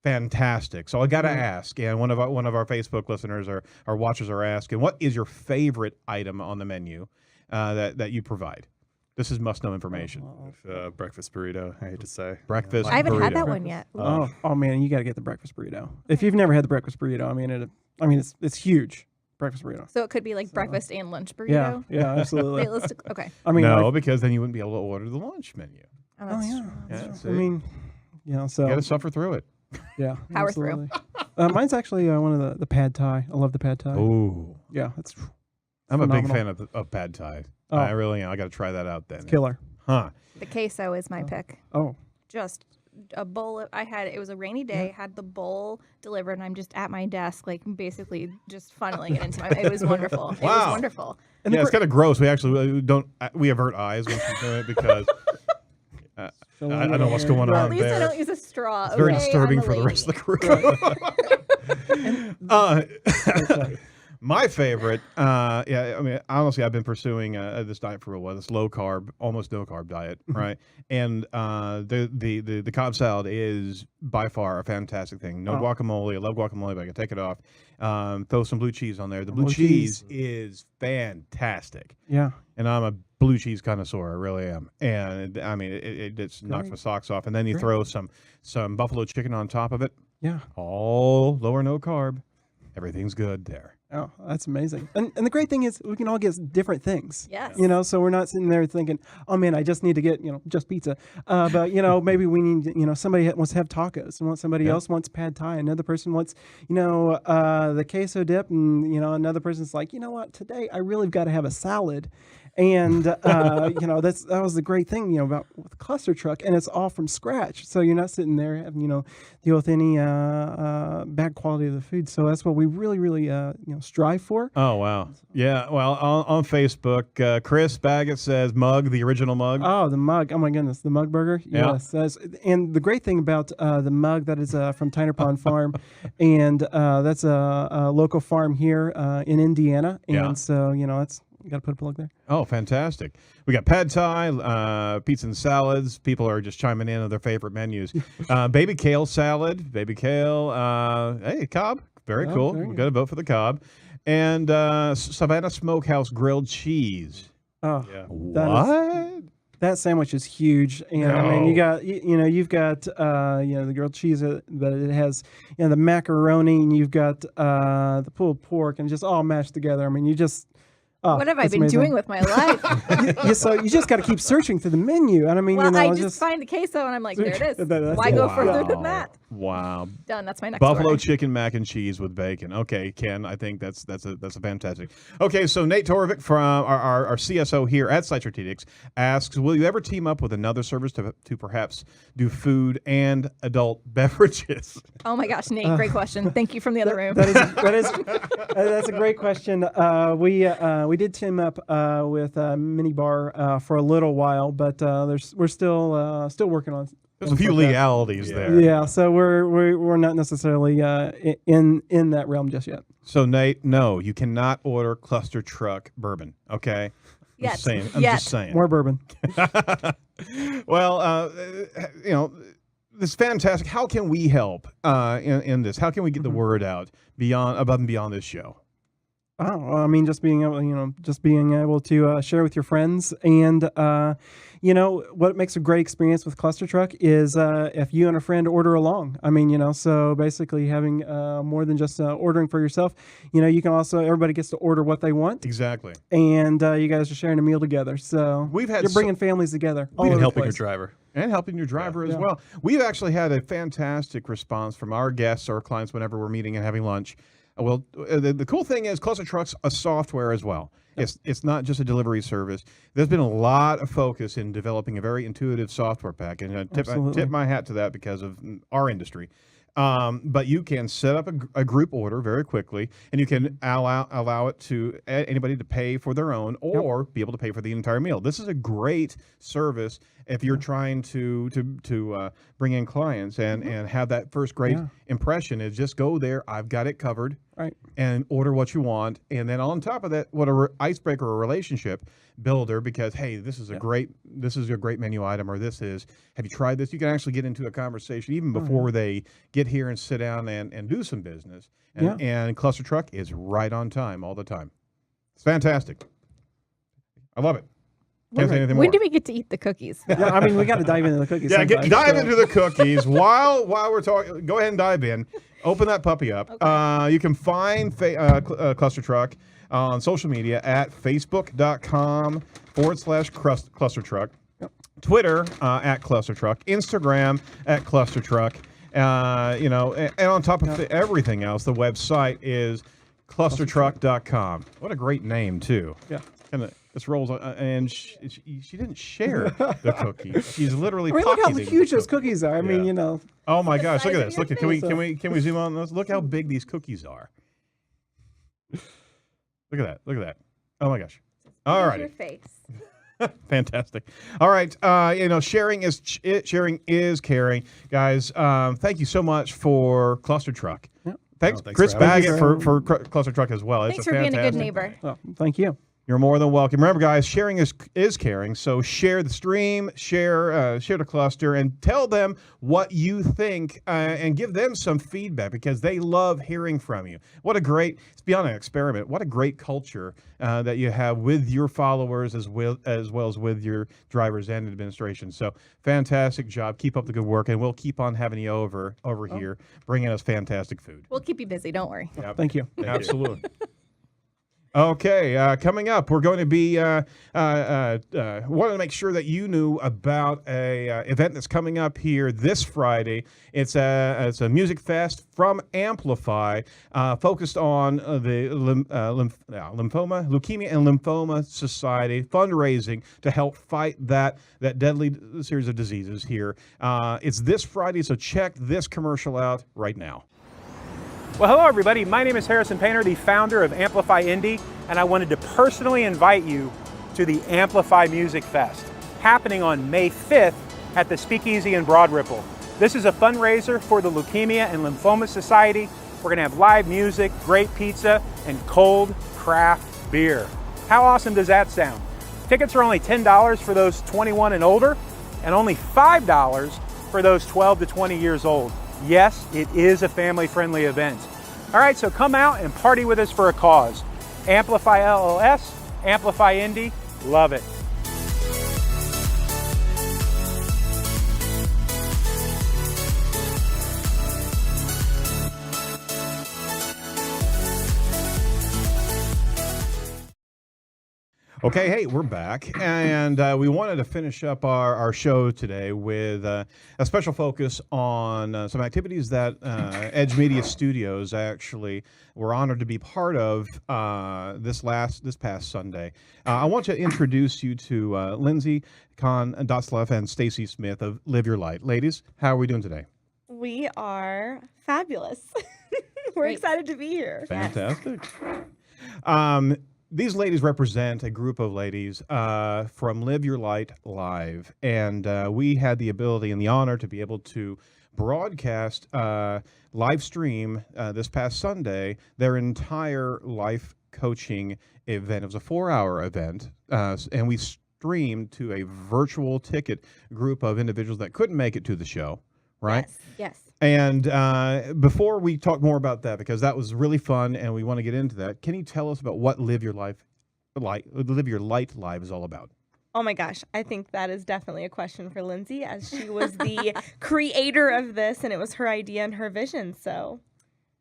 fantastic. So I got to ask, and one of our Facebook listeners or our watchers are asking, what is your favorite item on the menu that you provide? This is must-know information. Breakfast burrito, I hate to say. Breakfast burrito. I haven't had that one yet. Oh man, you got to get the breakfast burrito. If you've never had the breakfast burrito, I mean it's huge. Breakfast burrito. So it could be breakfast and lunch burrito? Yeah, absolutely. Okay. I mean, no, because then you wouldn't be able to order the lunch menu. Oh, that's true. I mean, so you got to suffer through it. Yeah, power absolutely. Mine's actually one of the pad thai. I love the pad thai. Oh, yeah, I'm a big fan of pad thai. Oh. I really am. I got to try that out then. It's killer. Huh? The queso is my pick. Oh, just a bowl. It was a rainy day. Had the bowl delivered, and I'm just at my desk, basically just funneling it into my. It was wonderful. Wow. It was wonderful. And it's kind of gross. We actually don't. We avert eyes when we do it because. I don't know what's going on At least there. I don't use a straw. It's very disturbing for the rest of the crew. My favorite, yeah, I mean, honestly, I've been pursuing this diet for a while, this low carb, almost no carb diet, right? And the Cobb salad is by far a fantastic thing. No guacamole. I love guacamole, but I can take it off. Throw some blue cheese on there. The blue cheese is fantastic. Yeah. And I'm a blue cheese connoisseur. I really am. And I mean, it just knocks my socks off. And then you throw some buffalo chicken on top of it. Yeah. All low or no carb. Everything's good there. Oh, that's amazing. And the great thing is we can all get different things. Yes. You know, so we're not sitting there thinking, oh man, I just need to get, just pizza. But, maybe we need, somebody wants to have tacos and somebody else wants pad thai. Another person wants, the queso dip. And, another person's like, you know what, today I really got to have a salad. And, that was the great thing, about with ClusterTruck, and it's all from scratch. So you're not sitting there having, deal with any bad quality of the food. So that's what we really, really, strive for. Oh, wow. Yeah. Well, on Facebook, Chris Baggett says mug, the original mug. Oh, the mug. Oh, my goodness. The mug burger. Yeah. Yes. And the great thing about the mug that is from Tyner Pond Farm, and that's a local farm here in Indiana. And so, it's, you got to put a plug there. Oh, fantastic. We got pad thai, pizza and salads. People are just chiming in on their favorite menus. Baby kale salad, baby kale. Hey, Cobb. Very cool. We're going to vote for the Cobb. And Savannah Smokehouse grilled cheese. Oh, Yeah. What? That sandwich is huge, and I mean, you've got the grilled cheese, but it has the macaroni, and you've got the pulled pork, and just all mashed together. I mean, you just what have I been doing with my life? So you just got to keep searching through the menu, and I mean, well, I just find the queso, and I'm like, there it is. Why go further than that? Wow. Done. That's my next Buffalo order. chicken mac and cheese with bacon. Okay, Ken, I think that's a fantastic. Okay, so Nate Torvik from our CSO here at Site Strategics asks, will you ever team up with another service to perhaps do food and adult beverages? Oh my gosh, Nate, great question. Thank you from the other room. That's a great question. We did team up with Minibar for a little while, but we're still working on. There's a few legalities there. Yeah, so we're not necessarily in that realm just yet. So Nate, no, you cannot order ClusterTruck bourbon. Okay. Yes. I'm just saying. More bourbon. Well, this is fantastic. How can we help in this? How can we get the word out above and beyond this show? Oh, well, I mean, just being able to share with your friends, and what makes a great experience with ClusterTruck is if you and a friend order along. I mean, so basically having more than just ordering for yourself. You can also, everybody gets to order what they want. Exactly. And you guys are sharing a meal together. So you're bringing families together. We've been helping your driver. And helping your driver as well. We've actually had a fantastic response from our guests or clients whenever we're meeting and having lunch. Well, the cool thing is ClusterTruck's a software as well. It's not just a delivery service. There's been a lot of focus in developing a very intuitive software package. And I tip my hat to that because of our industry. But you can set up a group order very quickly, and you can allow it to anybody to pay for their own or be able to pay for the entire meal. This is a great service if you're trying to bring in clients and have that first great impression. Is just go there. I've got it covered. Right. And order what you want, and then on top of that, what a icebreaker or relationship builder, because hey, this is a great menu item, or have you tried this? You can actually get into a conversation even before they get here and sit down and do some business. And ClusterTruck is right on time all the time. It's fantastic. I love it. Can't say anything more. When do we get to eat the cookies? Yeah, I mean, we got to dive into the cookies. Yeah, dive into the cookies while we're talking. Go ahead and dive in. Open that puppy up. Okay. You can find ClusterTruck on social media at facebook.com/ClusterTruck, Twitter at ClusterTruck, Instagram at ClusterTruck. And on top of everything else, the website is ClusterTruck.com. What a great name too. Yeah. And this rolls, and she didn't share the cookie. She's literally. I mean, look how pocketing huge those cookies are. I mean, Oh my gosh! Look at this. Look, can we zoom on this? Look how big these cookies are. Look at that. Oh my gosh! All right. Your face. Fantastic. All right. Sharing is caring, guys. Thank you so much for ClusterTruck. Yep. Thanks, thanks Chris for having Baggett, us. for ClusterTruck as well. It's Thanks a for being a good fantastic neighbor. Well, thank you. You're more than welcome. Remember, guys, sharing is caring. So share the stream, share the cluster, and tell them what you think, and give them some feedback because they love hearing from you. What a great, it's beyond an experiment. What a great culture that you have with your followers as well as with your drivers and administration. So fantastic job. Keep up the good work, and we'll keep on having you over here, bringing us fantastic food. We'll keep you busy. Don't worry. Thank you. Absolutely. Okay, coming up, we're going to be wanting to make sure that you knew about a event that's coming up here this Friday. It's a music fest from Amplify, focused on the Leukemia and Lymphoma Society fundraising to help fight that deadly series of diseases here. It's this Friday, so check this commercial out right now. Well, hello everybody. My name is Harrison Painter, the founder of Amplify Indy, and I wanted to personally invite you to the Amplify Music Fest, happening on May 5th at the Speakeasy in Broad Ripple. This is a fundraiser for the Leukemia and Lymphoma Society. We're gonna have live music, great pizza, and cold craft beer. How awesome does that sound? Tickets are only $10 for those 21 and older, and only $5 for those 12 to 20 years old. Yes, it is a family-friendly event. All right, so come out and party with us for a cause. Amplify LLS, Amplify Indy, love it. Okay, hey, we're back, and we wanted to finish up our show today with a special focus on some activities that Edge Media Studios actually were honored to be part of this past Sunday. I want to introduce you to Lindsay Kahn-Dotzlaff and Stacy Smith of Live Your Light. Ladies, how are we doing today? We are fabulous. We're Great. excited to be here. Fantastic. These ladies represent a group of ladies from Live Your Light Live, and we had the ability and the honor to be able to broadcast, live stream this past Sunday their entire life coaching event. It was a 4-hour event, and we streamed to a virtual ticket group of individuals that couldn't make it to the show, right? Yes. And before we talk more about that, because that was really fun and we want to get into that, can you tell us about what Live Your Light Live is all about? Oh my gosh, I think that is definitely a question for Lindsay, as she was the creator of this and it was her idea and her vision. So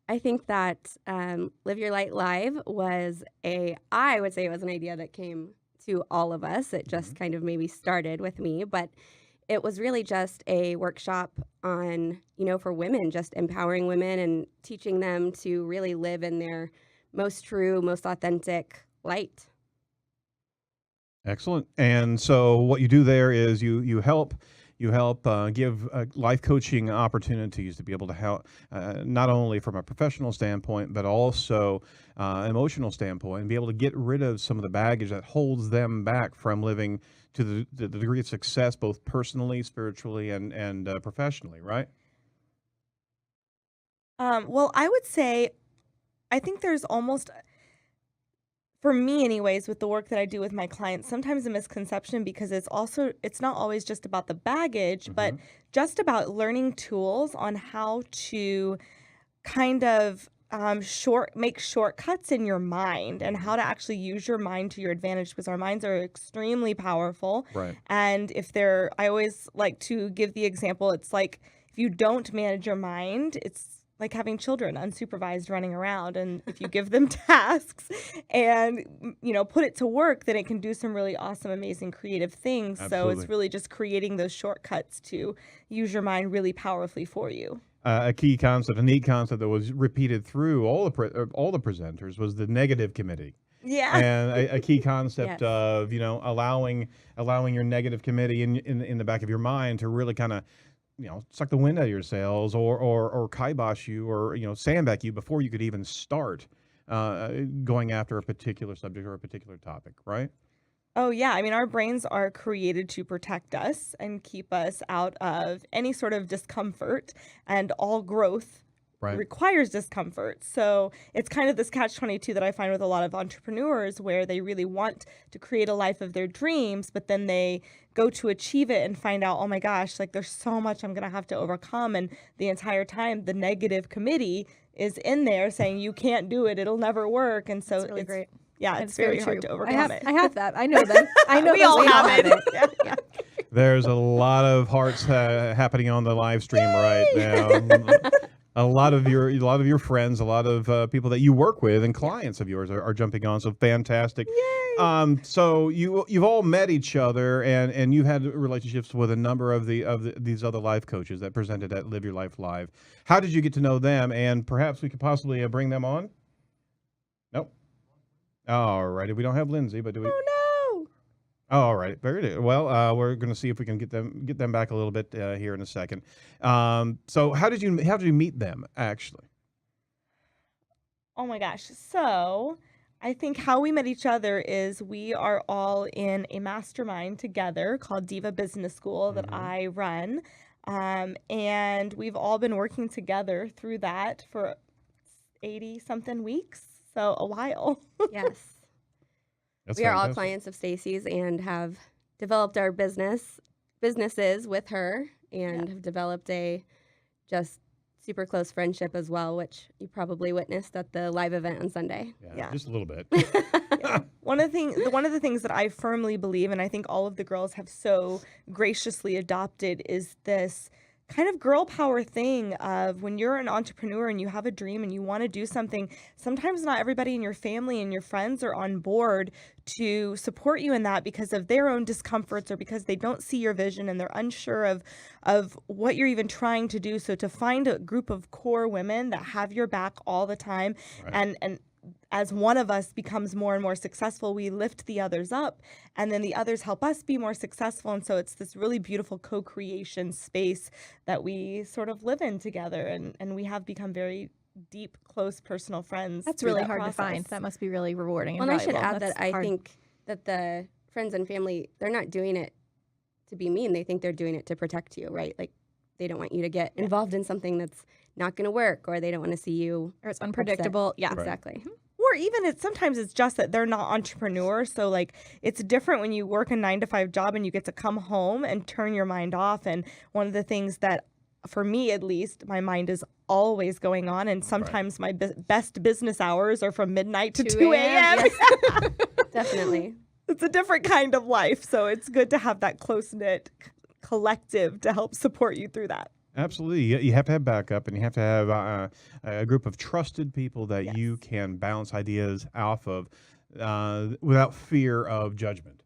I think that Live Your Light Live was I would say it was an idea that came to all of us. It just kind of maybe started with me, but it was really just a workshop on, for women, just empowering women and teaching them to really live in their most true, most authentic light. Excellent. And so what you do there is you help give life coaching opportunities to be able to help, not only from a professional standpoint, but also emotional standpoint, and be able to get rid of some of the baggage that holds them back from living to the degree of success, both personally, spiritually, and professionally, right? well, I would say, I think there's almost, for me anyways, with the work that I do with my clients, sometimes a misconception, because it's not always just about the baggage, but just about learning tools on how to kind of make shortcuts in your mind and how to actually use your mind to your advantage, because our minds are extremely powerful. Right. And I always like to give the example, it's like if you don't manage your mind, it's like having children unsupervised running around. And if you give them tasks and, put it to work, then it can do some really awesome, amazing, creative things. Absolutely. So it's really just creating those shortcuts to use your mind really powerfully for you. A key concept, a neat concept that was repeated through all the presenters was the negative committee. Yeah. And a key concept Yes. of allowing your negative committee in the back of your mind to really kind of suck the wind out of your sails or kibosh you or sandbag you before you could even start going after a particular subject or a particular topic, right? Oh, yeah. I mean, our brains are created to protect us and keep us out of any sort of discomfort, and all growth requires discomfort. So it's kind of this catch-22 that I find with a lot of entrepreneurs, where they really want to create a life of their dreams, but then they go to achieve it and find out, oh my gosh, like there's so much I'm going to have to overcome. And the entire time the negative committee is in there saying, you can't do it, it'll never work. And so That's really great. Yeah, it's very hard to overcome it. I have that. I know them. I know We all have it. Yeah. There's a lot of hearts happening on the live stream right now. A lot of your friends, a lot of people that you work with, and clients of yours are jumping on. So fantastic! Yay. So you've all met each other, and you've had relationships with a number of these other life coaches that presented at Live Your Life Live. How did you get to know them? And perhaps we could possibly bring them on. Nope. All righty. We don't have Lindsay, but do we? Oh no! Oh, all right. Very good. Well, we're going to see if we can get them back a little bit here in a second. So how did you meet them actually? Oh my gosh. So I think how we met each other is we are all in a mastermind together called Diva Business School that I run. And we've all been working together through that for 80-something weeks. So a while. Yes. That's We are all fantastic. clients of Stacy's and have developed our businesses with her, and have developed a just super close friendship as well, which you probably witnessed at the live event on Sunday. Yeah. Just a little bit. One of the things that I firmly believe, and I think all of the girls have so graciously adopted, is this kind of girl power thing of when you're an entrepreneur and you have a dream and you want to do something, sometimes not everybody in your family and your friends are on board to support you in that because of their own discomforts or because they don't see your vision and they're unsure of what you're even trying to do. So to find a group of core women that have your back all the time, and as one of us becomes more and more successful, we lift the others up, and then the others help us be more successful. And so it's this really beautiful co-creation space that we sort of live in together, and we have become very deep, close, personal friends. That's through really that hard process. to find. That must be really rewarding. Well, and I should valuable. add That's that I hard. think that the friends and family, they're not doing it to be mean. They think they're doing it to protect you, right? Like they don't want you to get involved in something that's not going to work, or they don't want to see you or it's unpredictable. upset. Yeah, Exactly. Or even sometimes it's just that they're not entrepreneurs. So like it's different when you work a 9-to-5 job and you get to come home and turn your mind off. And one of the things that, for me at least, my mind is always going on. And sometimes my best business hours are from midnight to 2 a.m. Yes. Definitely. It's a different kind of life. So it's good to have that close-knit collective to help support you through that. Absolutely. You have to have backup, and you have to have a group of trusted people that you can bounce ideas off of without fear of judgment.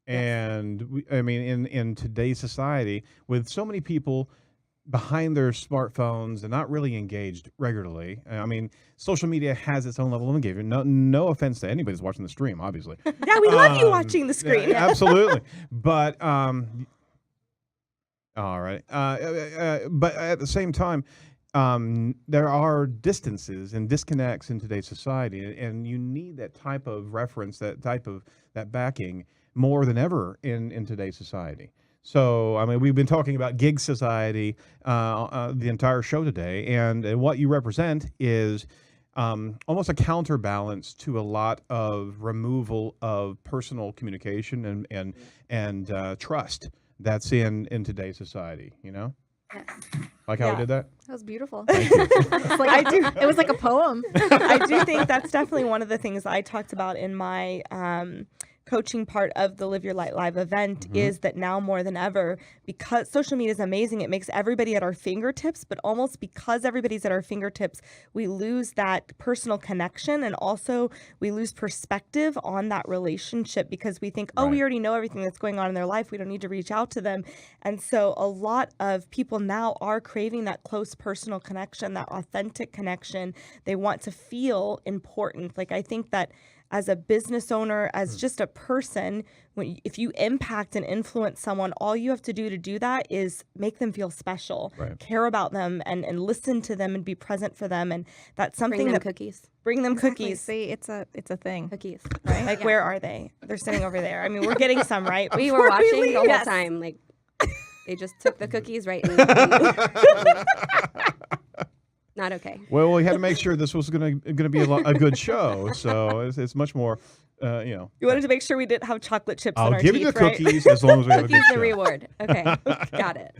And I mean, in today's society, with so many people behind their smartphones and not really engaged regularly, I mean, social media has its own level of engagement. No offense to anybody who's watching the stream, obviously. Yeah, we love you watching the screen. Absolutely. But all right. But at the same time, there are distances and disconnects in today's society, and you need that type of reference, that backing more than ever in today's society. So, I mean, we've been talking about gig society the entire show today, and what you represent is almost a counterbalance to a lot of removal of personal communication and trust that's in today's society, you know? Yes. Like how we did that? That was beautiful. Thank you. It's like, it was like a poem. I do think that's definitely one of the things I talked about in my coaching part of the Live Your Light Live event is that now more than ever, because social media is amazing, it makes everybody at our fingertips, but almost because everybody's at our fingertips, we lose that personal connection, and also we lose perspective on that relationship because we think, we already know everything that's going on in their life, we don't need to reach out to them. And so a lot of people now are craving that close personal connection, that authentic connection. They want to feel important. Like, I think that as a business owner, as just a person, if you impact and influence someone, all you have to do that is make them feel special, care about them, and listen to them and be present for them. And that's something Bring them that cookies. Bring them cookies. See, it's a thing. Cookies. Right? Like, where are they? They're sitting over there. I mean, we're getting some, right? We Before were watching leave. the whole Yes. time. Like, they just took the cookies right in. Not okay. Well, we had to make sure this was going to be a good show. So it's much more, you know. You wanted to make sure we didn't have chocolate chips in I'll our give teeth, you the right? cookies as long as we have a good Cookies the show. reward. Okay, got it.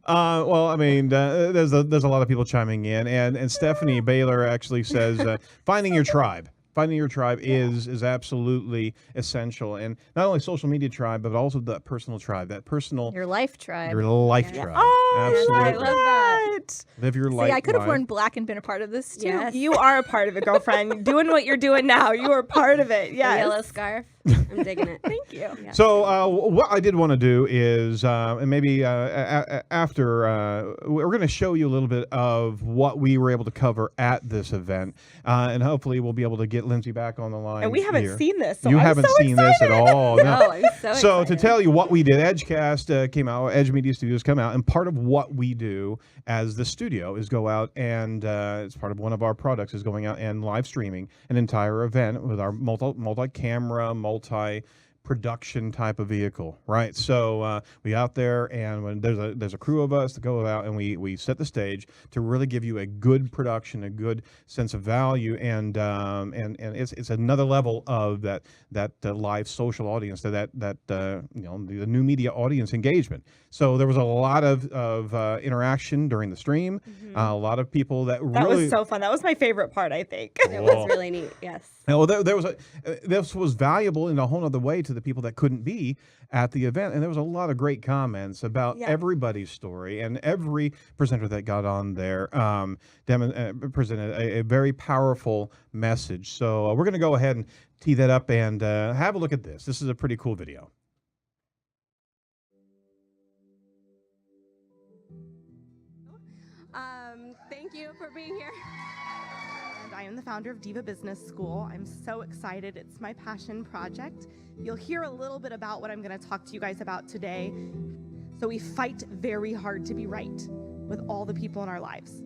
Well, I mean, there's a lot of people chiming in, and Stephanie Baylor actually says, finding your tribe. Finding your tribe is absolutely essential, and not only social media tribe, but also the personal tribe, that personal Your life tribe. your life Yeah. tribe. Oh, Absolutely, I love that. live your life. See, I could have worn black and been a part of this too. Yes. You are a part of it, girlfriend. Doing what you're doing now. You are part of it. The Yes. yellow scarf. I'm digging it. Thank you. Yeah. So what I did want to do is, and maybe after, we're going to show you a little bit of what we were able to cover at this event, and hopefully we'll be able to get Lindsay back on the line. And we haven't here. seen this. So You I'm haven't so seen this at all. No. Oh, I'm so So to excited. tell you what we did, Edgecast came out, Edge Media Studios come out, and part of what we do as the studio is go out and it's part of one of our products is going out and live streaming an entire event with our multi-camera, multi-production type of vehicle, right? So we out there, and when there's a crew of us that go out and we set the stage to really give you a good production, a good sense of value, and it's another level of that live social audience, that you know, the new media audience engagement. So there was a lot of interaction during the stream, a lot of people that really was so fun. That was my favorite part, I think. It was really neat. Yes. well, there was this was valuable in a whole other way to the people that couldn't be at the event, and there was a lot of great comments about everybody's story, and every presenter that got on there presented a very powerful message. So we're going to go ahead and tee that up and have a look at this. This is a pretty cool video. Thank you for being here. And I am the founder of Diva Business School. I'm so excited. It's my passion project. You'll hear a little bit about what I'm going to talk to you guys about today. So we fight very hard to be right with all the people in our lives.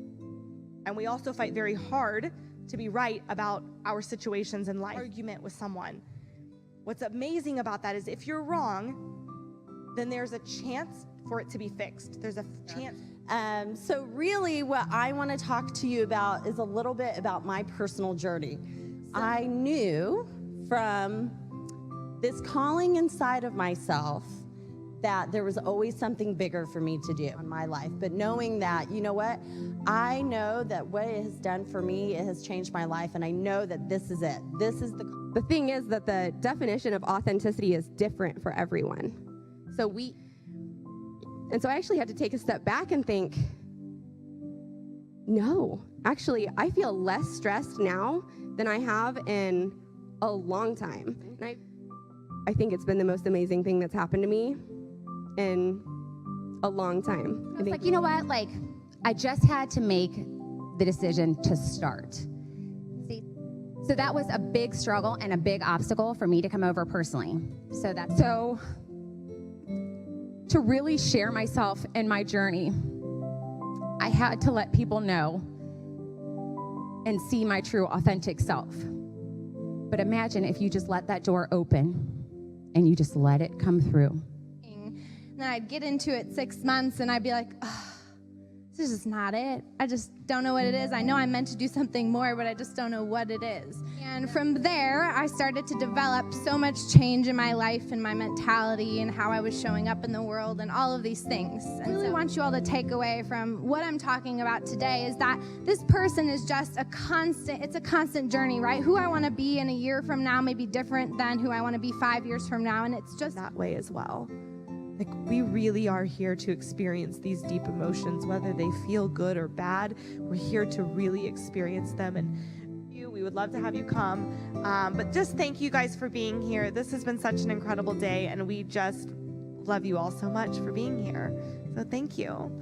And we also fight very hard to be right about our situations in life. Argument with someone. What's amazing about that is if you're wrong, then there's a chance for it to be fixed. There's a chance. So really what I want to talk to you about is a little bit about my personal journey. I knew from this calling inside of myself that there was always something bigger for me to do in my life. But knowing that, you know what? I know that what it has done for me, it has changed my life, and I know that this is it. This is The thing is that the definition of authenticity is different for everyone. So I actually had to take a step back and think, no, actually, I feel less stressed now than I have in a long time. And I think it's been the most amazing thing that's happened to me in a long time. It's like, you know what? Like, I just had to make the decision to start. See, so that was a big struggle and a big obstacle for me to come over personally. So to really share myself and my journey, I had to let people know and see my true authentic self. But imagine if you just let that door open and you just let it come through. And then I'd get into it 6 months and I'd be like, oh, this is just not it. I just don't know what it is. I know I'm meant to do something more, but I just don't know what it is. And from there, I started to develop so much change in my life and my mentality and how I was showing up in the world and all of these things. And I really want you all to take away from what I'm talking about today is that this person is just it's a constant journey, right? Who I want to be in a year from now may be different than who I want to be 5 years from now. And it's just that way as well. Like, we really are here to experience these deep emotions, whether they feel good or bad. We're here to really experience them, and we would love to have you come. But just thank you guys for being here. This has been such an incredible day, and we just love you all so much for being here. So thank you. All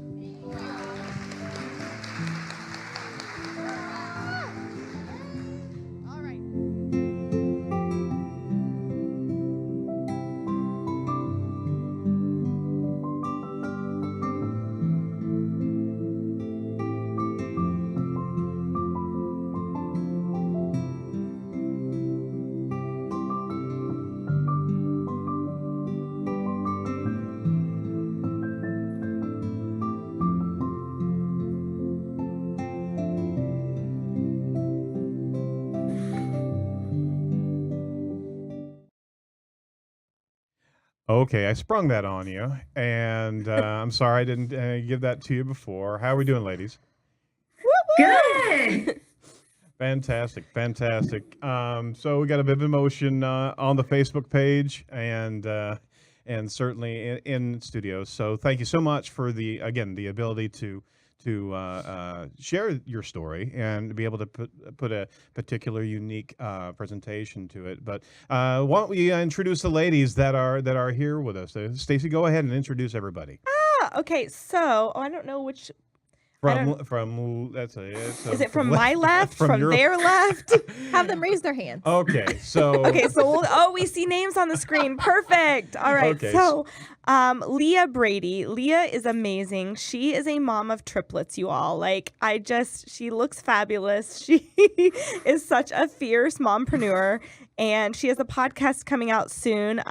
right. Okay, I sprung that on you, and I'm sorry I didn't give that to you before. How are we doing, ladies? Good. Fantastic, fantastic. So we got a bit of emotion on the Facebook page, and certainly in studio. So thank you so much for the ability to share your story and be able to put a particular unique presentation to it. But why don't we introduce the ladies that are here with us? Stacy, go ahead and introduce everybody. Okay, so I don't know which. From that's a is it from my left, from their left? Have them raise their hands. Okay, so we see names on the screen. Perfect. All right, okay. So Leah Brady. Leah is amazing. She is a mom of triplets, you all. She looks fabulous. She is such a fierce mompreneur. And she has a podcast coming out soon,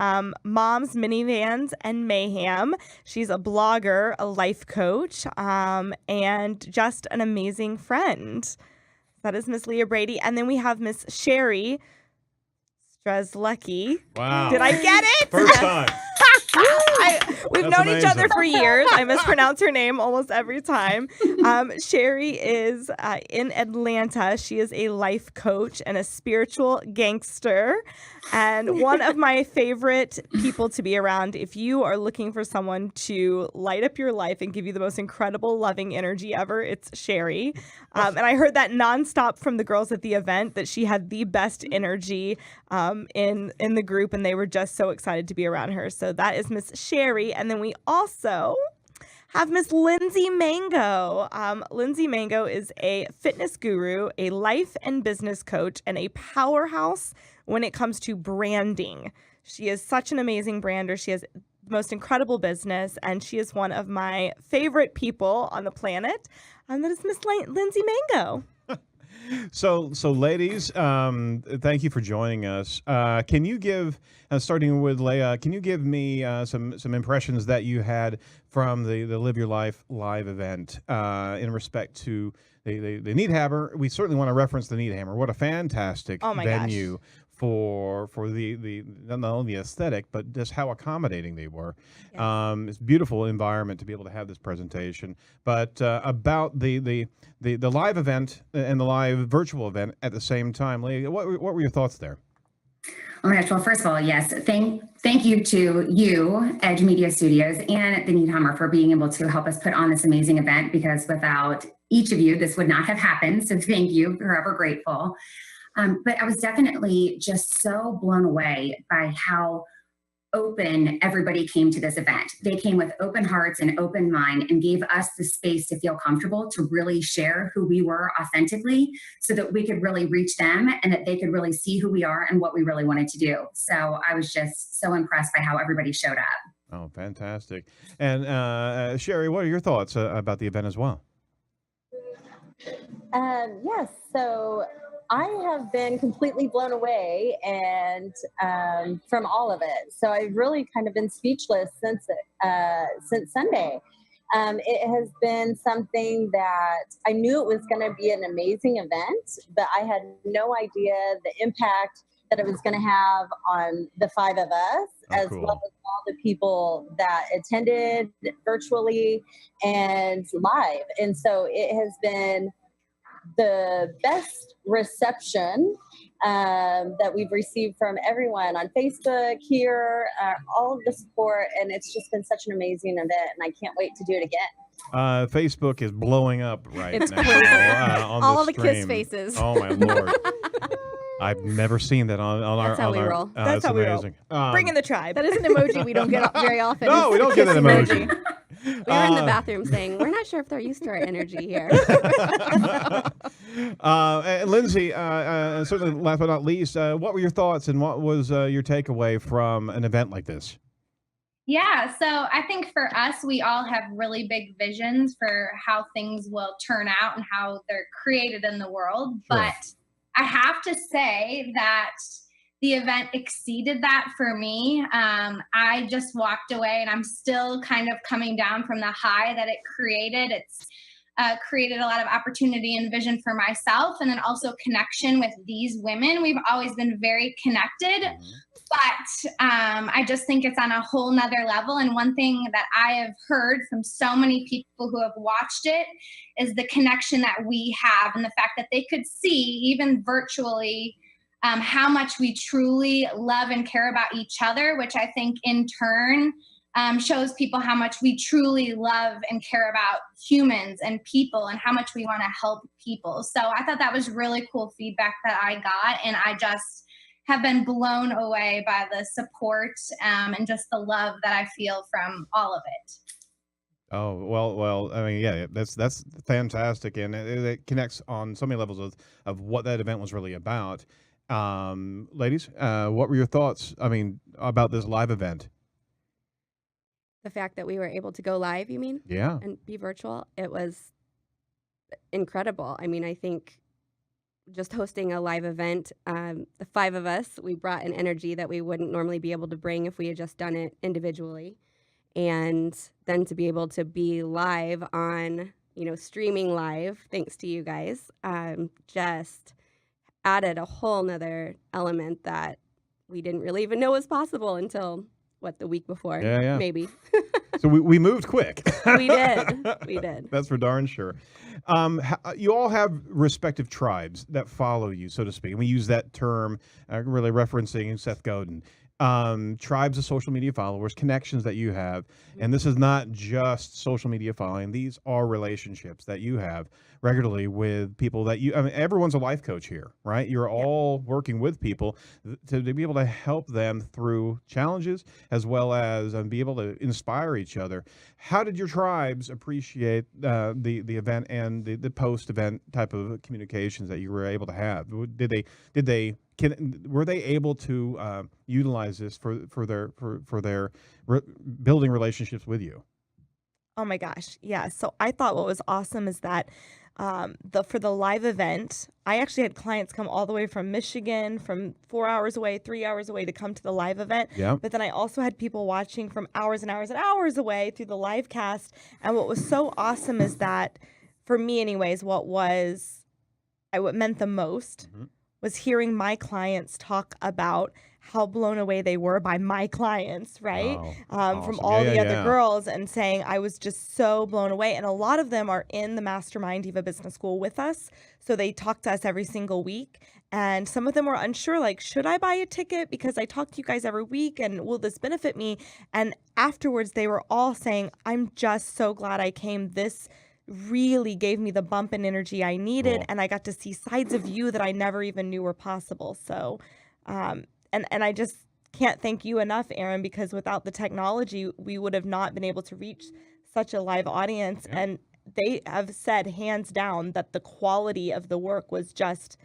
Moms, Minivans, and Mayhem. She's a blogger, a life coach, and just an amazing friend. That is Miss Leah Brady. And then we have Miss Sherry Strzelecki. Wow. Did I get it? First time. We've known each other for years. I mispronounce her name almost every time. Sherry is in Atlanta. She is a life coach and a spiritual gangster, and one of my favorite people to be around if you are looking for someone to light up your life and give you the most incredible loving energy ever. It's Sherry. And I heard that nonstop from the girls at the event that she had the best energy in the group, and they were just so excited to be around her. So that is Miss Sherry. And then we also have Miss Lindsay Mango. Lindsay Mango is a fitness guru, a life and business coach, and a powerhouse when it comes to branding. She is such an amazing brander. She has the most incredible business, and she is one of my favorite people on the planet. And that is Miss Lindsay Mango. So ladies, thank you for joining us. Can you give, starting with Leah, can you give me some impressions that you had from the Live Your Life live event in respect to the Need Hammer? We certainly want to reference the Need Hammer. What a fantastic venue for the not only the aesthetic, but just how accommodating they were. Yes. It's a beautiful environment to be able to have this presentation. But about the live event and the live virtual event at the same time, Leah, what were your thoughts there? Oh my gosh, well, first of all, yes, thank you to you, Edge Media Studios, and the Need Hammer for being able to help us put on this amazing event, because without each of you, this would not have happened. So thank you, forever grateful. But I was definitely just so blown away by how open everybody came to this event. They came with open hearts and open mind and gave us the space to feel comfortable to really share who we were authentically, so that we could really reach them and that they could really see who we are and what we really wanted to do. So I was just so impressed by how everybody showed up. Oh, fantastic. And Sherry, what are your thoughts about the event as well? Yes, so I have been completely blown away and from all of it. So I've really kind of been speechless since Sunday. It has been something that I knew it was going to be an amazing event, but I had no idea the impact that it was going to have on the five of us, as well as all the people that attended virtually and live. And so it has been the best reception that we've received from everyone on Facebook here, all of the support, and it's just been such an amazing event, and I can't wait to do it again. Facebook is blowing up right it's now on all the the kiss faces. Oh my Lord. I've never seen that on our. That's how we roll. That's how we roll. Bring in the tribe. That is an emoji we don't get very often. No, we don't get an emoji. We were in the bathroom saying, we're not sure if they're used to our energy here. Lindsay, certainly last but not least, what were your thoughts and what was your takeaway from an event like this? Yeah, so I think for us, we all have really big visions for how things will turn out and how they're created in the world. Sure. But I have to say that the event exceeded that for me. I just walked away and I'm still kind of coming down from the high that it created. It's created a lot of opportunity and vision for myself, and then also connection with these women. We've always been very connected. But I just think it's on a whole nother level. And one thing that I have heard from so many people who have watched it is the connection that we have and the fact that they could see, even virtually, how much we truly love and care about each other, which I think in turn shows people how much we truly love and care about humans and people and how much we want to help people. So I thought that was really cool feedback that I got. And I just have been blown away by the support and just the love that I feel from all of it. Oh, well, I mean, yeah, that's fantastic, and it connects on so many levels of what that event was really about. Ladies, what were your thoughts, I mean, about this live event? The fact that we were able to go live, you mean? Yeah. And be virtual, it was incredible. I mean, I think just hosting a live event, the 5 of us, we brought an energy that we wouldn't normally be able to bring if we had just done it individually. And then to be able to be live on, streaming live, thanks to you guys, just added a whole nother element that we didn't really even know was possible until, the week before? Yeah. Maybe. So we moved quick. We did. That's for darn sure. You all have respective tribes that follow you, so to speak. And we use that term really referencing Seth Godin. Tribes of social media followers, connections that you have. And this is not just social media following. These are relationships that you have regularly with people that everyone's a life coach here, right? You're all working with people to be able to help them through challenges as well as be able to inspire each other. How did your tribes appreciate the event and the post-event type of communications that you were able to have? Were they able to utilize this for their building relationships with you? Oh my gosh, yeah. So I thought what was awesome is that for the live event, I actually had clients come all the way from Michigan, from 4 hours away, 3 hours away to come to the live event. Yeah. But then I also had people watching from hours and hours and hours away through the live cast. And what was so awesome is that, for me anyways, what meant the most was hearing my clients talk about how blown away they were by my clients, right? Awesome. From all the other Yeah. girls, and saying I was just so blown away. And a lot of them are in the Mastermind Diva Business School with us. So they talk to us every single week. And some of them were unsure, like, should I buy a ticket? Because I talk to you guys every week, and will this benefit me? And afterwards, they were all saying, I'm just so glad I came. This really gave me the bump in energy I needed. Cool. And I got to see sides of you that I never even knew were possible. So, and I just can't thank you enough, Aaron, because without the technology, we would have not been able to reach such a live audience. Yeah. And they have said hands down that the quality of the work was just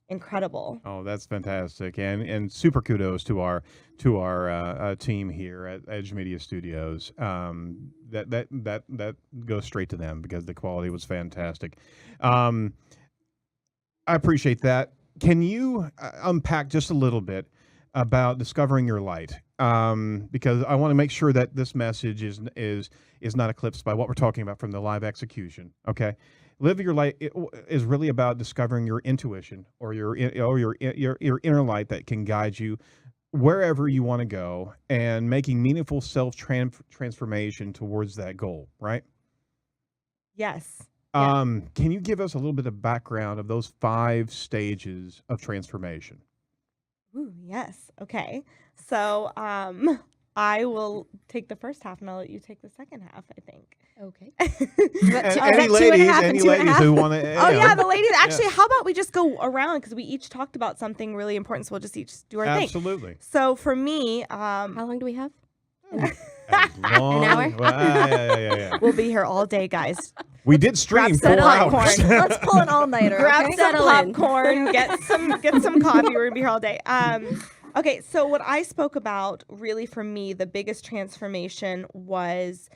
incredible. Oh, that's fantastic, and super kudos to our team here at Edge Media Studios. That goes straight to them because the quality was fantastic. I appreciate that. Can you unpack just a little bit about discovering your light? Because I want to make sure that this message is not eclipsed by what we're talking about from the live execution. Okay. Live Your Light is really about discovering your intuition or your inner light that can guide you wherever you want to go and making meaningful transformation towards that goal, right? Yes. Can you give us a little bit of background of those 5 stages of transformation? Ooh, yes. Okay. So I will take the first half and I'll let you take the second half, I think. Okay. Any ladies who want to? Oh, yeah, the ladies. Actually, how about we just go around because we each talked about something really important, so we'll just each do our thing. Absolutely. So for me, how long do we have? An hour? Yeah. We'll be here all day, guys. We did stream Grab 4 some hours. popcorn. Let's pull an all-nighter. Grab Okay? some Settle in. popcorn, get some coffee. We're gonna be here all day. Okay, so what I spoke about, really for me, the biggest transformation was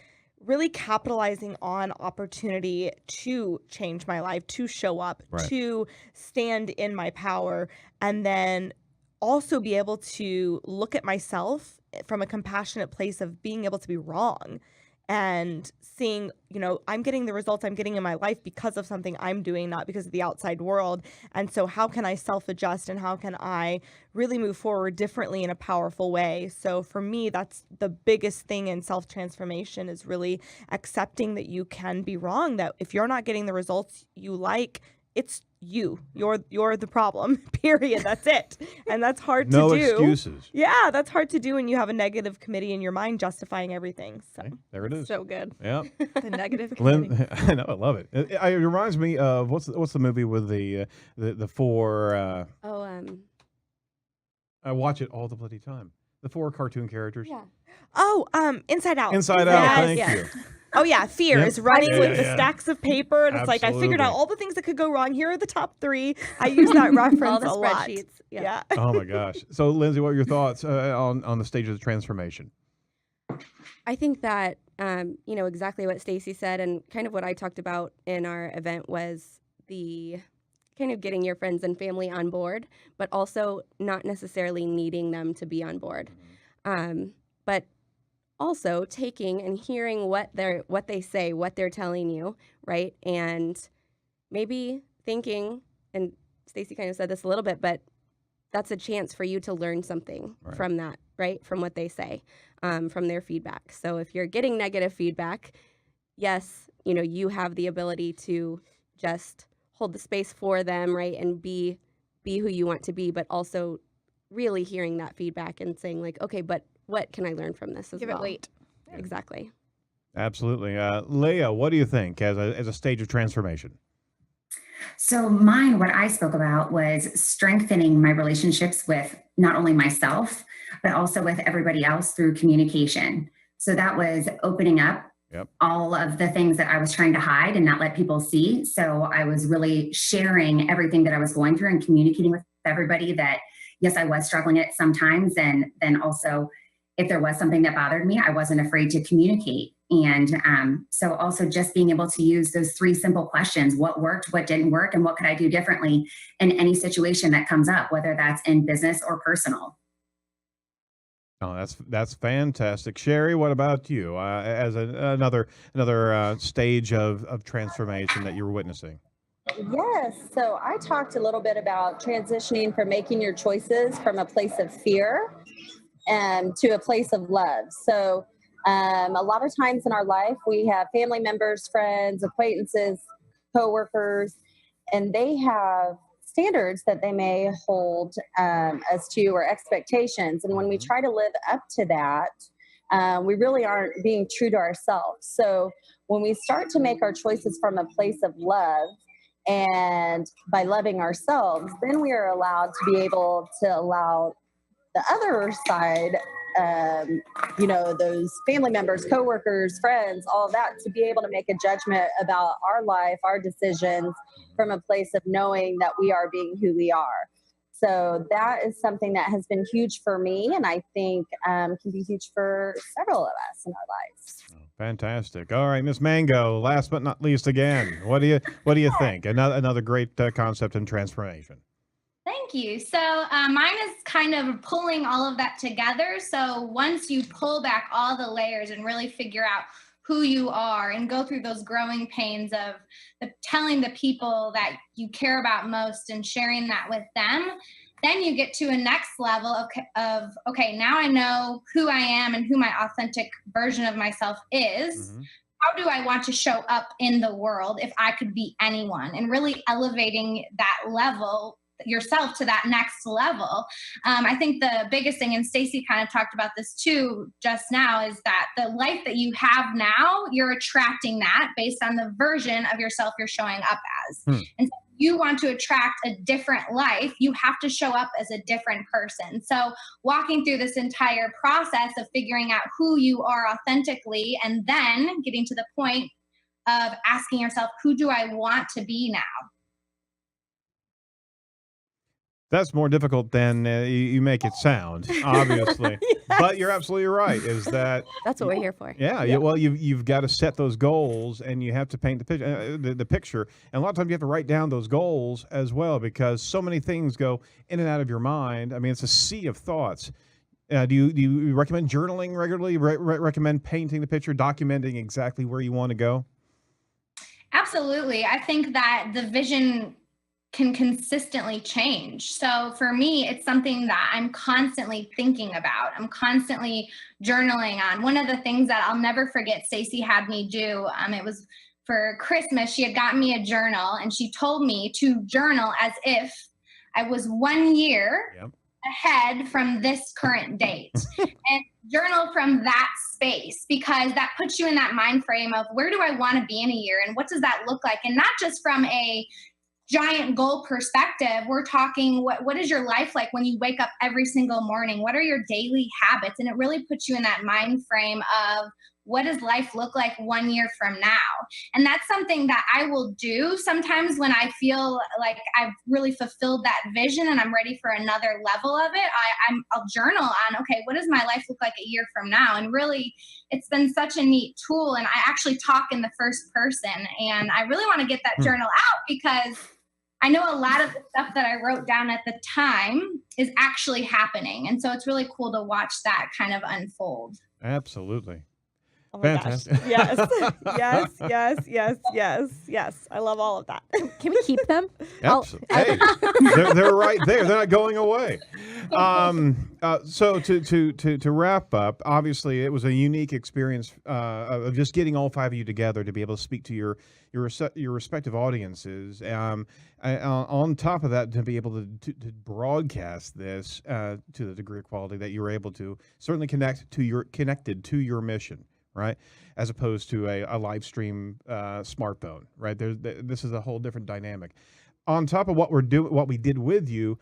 really capitalizing on opportunity to change my life, to show up, Right. to stand in my power, and then also be able to look at myself from a compassionate place of being able to be wrong and seeing, I'm getting the results I'm getting in my life because of something I'm doing, not because of the outside world. And so how can I self-adjust and how can I really move forward differently in a powerful way? So for me, that's the biggest thing in self-transformation, is really accepting that you can be wrong, that if you're not getting the results you like, it's you're the problem, period. That's it. And that's hard to do. No excuses. Yeah, that's hard to do when you have a negative committee in your mind justifying everything. So there it is. So good. Yeah. The negative committee. I know, I love it. It reminds me of what's the movie with the four I watch it all the bloody time. The four cartoon characters. Yeah. Oh, Inside Out. Inside Out, thank you. Oh yeah, Fear is running with the yeah. stacks of paper, and it's like I figured out Absolutely. all the things that could go wrong. Here are the top 3. I use that reference All the a lot. spreadsheets. Yeah. Oh my gosh. So Lindsay, what are your thoughts on the stage of the transformation? I think that exactly what Stacy said, and kind of what I talked about in our event was the kind of getting your friends and family on board, but also not necessarily needing them to be on board, but also taking and hearing what they say, what they're telling you, right, and maybe thinking. And Stacy kind of said this a little bit, but that's a chance for you to learn something from that, right? From what they say, from their feedback. So if you're getting negative feedback, yes, you have the ability to just hold the space for them, right? And be who you want to be, but also really hearing that feedback and saying like, okay, but what can I learn from this as Give well? it weight. Exactly. Absolutely. Leah, what do you think as a stage of transformation? So mine, what I spoke about was strengthening my relationships with not only myself, but also with everybody else through communication. So that was opening up all of the things that I was trying to hide and not let people see. So I was really sharing everything that I was going through and communicating with everybody that, yes, I was struggling it sometimes. And then also, if there was something that bothered me, I wasn't afraid to communicate. And so also just being able to use those 3 simple questions: what worked, what didn't work, and what could I do differently in any situation that comes up, whether that's in business or personal. Oh, that's fantastic. Sherry, what about you as another stage of transformation that you were witnessing? Yes. So I talked a little bit about transitioning from making your choices from a place of fear to a place of love. So a lot of times in our life, we have family members, friends, acquaintances, coworkers, and they have standards that they may hold us to, or expectations. And when we try to live up to that, we really aren't being true to ourselves. So when we start to make our choices from a place of love, and by loving ourselves, then we are allowed to be able to allow the other side, those family members, coworkers, friends, all that, to be able to make a judgment about our life, our decisions, from a place of knowing that we are being who we are. So that is something that has been huge for me, and I think can be huge for several of us in our lives. Fantastic. All right, Miss Mango, last but not least again, what do you think? Another great concept in transformation. Thank you. So mine is kind of pulling all of that together. So once you pull back all the layers and really figure out who you are and go through those growing pains of telling the people that you care about most and sharing that with them, then you get to a next level of okay, now I know who I am and who my authentic version of myself is. Mm-hmm. How do I want to show up in the world if I could be anyone? And really elevating that level, yourself, to that next level. I think the biggest thing, and Stacy kind of talked about this too just now, is that the life that you have now, you're attracting that based on the version of yourself you're showing up as. And so if you want to attract a different life, you have to show up as a different person. So walking through this entire process of figuring out who you are authentically, and then getting to the point of asking yourself, who do I want to be now? That's more difficult than you make it sound, obviously. Yes. But you're absolutely right. Is that that's what we're here for? Yeah. Well, you've got to set those goals, and you have to paint the picture. And a lot of times you have to write down those goals as well, because so many things go in and out of your mind. I mean, it's a sea of thoughts. Do you recommend journaling regularly? Recommend painting the picture, documenting exactly where you want to go? Absolutely. I think that the vision can consistently change. So for me, it's something that I'm constantly thinking about. I'm constantly journaling on. One of the things that I'll never forget Stacey had me do, it was for Christmas. She had gotten me a journal, and she told me to journal as if I was 1 year ahead from this current date and journal from that space, because that puts you in that mind frame of where do I want to be in a year and what does that look like? And not just from a giant goal perspective. We're talking what is your life like when you wake up every single morning? What are your daily habits? And it really puts you in that mind frame of what does life look like 1 year from now? And that's something that I will do sometimes when I feel like I've really fulfilled that vision and I'm ready for another level of it. I'll journal on, okay, what does my life look like a year from now? And really, it's been such a neat tool. And I actually talk in the first person. And I really want to get that journal out because I know a lot of the stuff that I wrote down at the time is actually happening. And so it's really cool to watch that kind of unfold. Absolutely. Oh my Fantastic. gosh. Yes. I love all of that. Can we keep them? Absolutely. Hey, they're right there. They're not going away. So to wrap up, obviously it was a unique experience of just getting all five of you together to be able to speak to your respective audiences. On top of that, to be able to broadcast this to the degree of quality that you were able to certainly connected to your mission. Right, as opposed to a live stream smartphone. Right, this is a whole different dynamic. On top of what we did with you,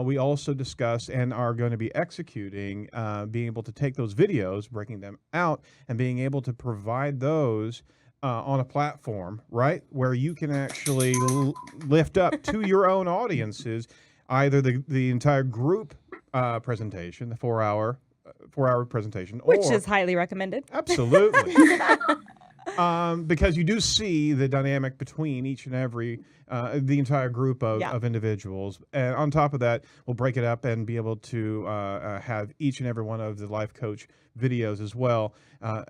we also discussed and are going to be executing, being able to take those videos, breaking them out, and being able to provide those on a platform, right, where you can actually lift up to your own audiences either the entire group presentation, the 4-hour presentation, which is highly recommended. Absolutely. Because you do see the dynamic between each and every, the entire group of individuals. And on top of that, we'll break it up and be able to have each and every one of the life coach videos as well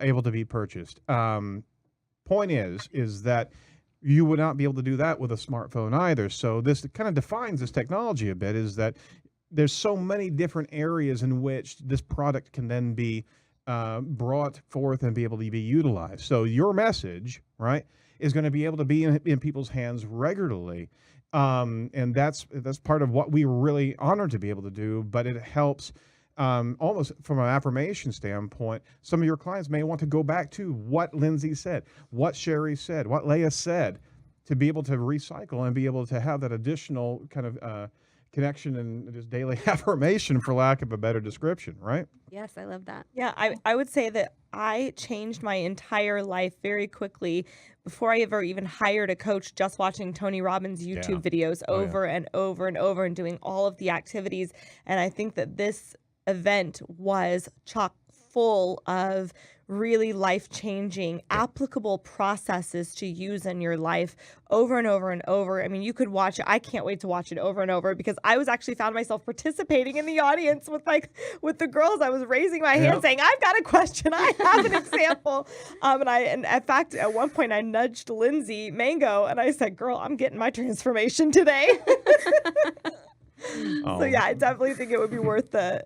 able to be purchased. Point is that you would not be able to do that with a smartphone either. So this kind of defines this technology a bit, is that there's so many different areas in which this product can then be brought forth and be able to be utilized. So your message, right, is going to be able to be in people's hands regularly. And that's part of what we were really honored to be able to do, but it helps almost from an affirmation standpoint. Some of your clients may want to go back to what Lindsay said, what Sherry said, what Leah said, to be able to recycle and be able to have that additional kind of connection and just daily affirmation, for lack of a better description, right? Yes, I love that. Yeah, I would say that I changed my entire life very quickly before I ever even hired a coach, just watching Tony Robbins' YouTube videos over and over and over and doing all of the activities. And I think that this event was chock full of really life-changing, applicable processes to use in your life over and over and over. I mean, you could watch it. I can't wait to watch it over and over, because I was actually found myself participating in the audience with the girls. I was raising my hand saying, I've got a question. I have an example. And in fact, at one point I nudged Lindsay Mango and I said, girl, I'm getting my transformation today. So yeah, I definitely think it would be worth the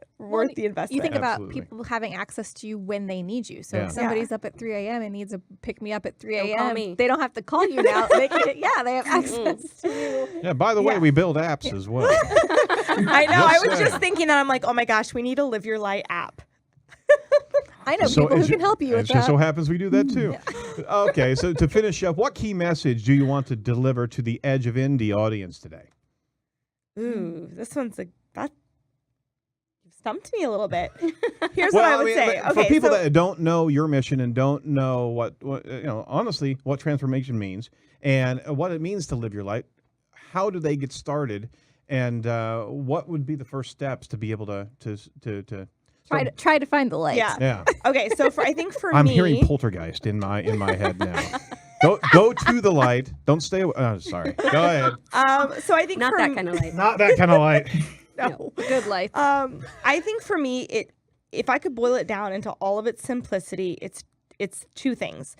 investment. You think about people having access to you when they need you. So if somebody's up at 3 a.m. and needs a pick me up at 3 a.m., they don't have to call you now. They have access to you. Yeah, by the way, we build apps as well. I know. I was just thinking that. I'm like, oh my gosh, we need a Live Your Light app. I know people who can help you with that. It just so happens we do that too. Okay, so to finish up, what key message do you want to deliver to the Edge of Indy audience today? Ooh, this one's that stumped me a little bit. Here's what I would say. For people that don't know your mission and don't know what honestly, what transformation means and what it means to live your life, how do they get started, and what would be the first steps to be able to try to find the light? Yeah. Okay, so I think for me, I'm hearing poltergeist in my head now. Go to the light. Don't stay away. Oh, sorry. Go ahead. So I think not that kind of light. Not that kind of light. No. Good light. I think for me, if I could boil it down into all of its simplicity, it's two things.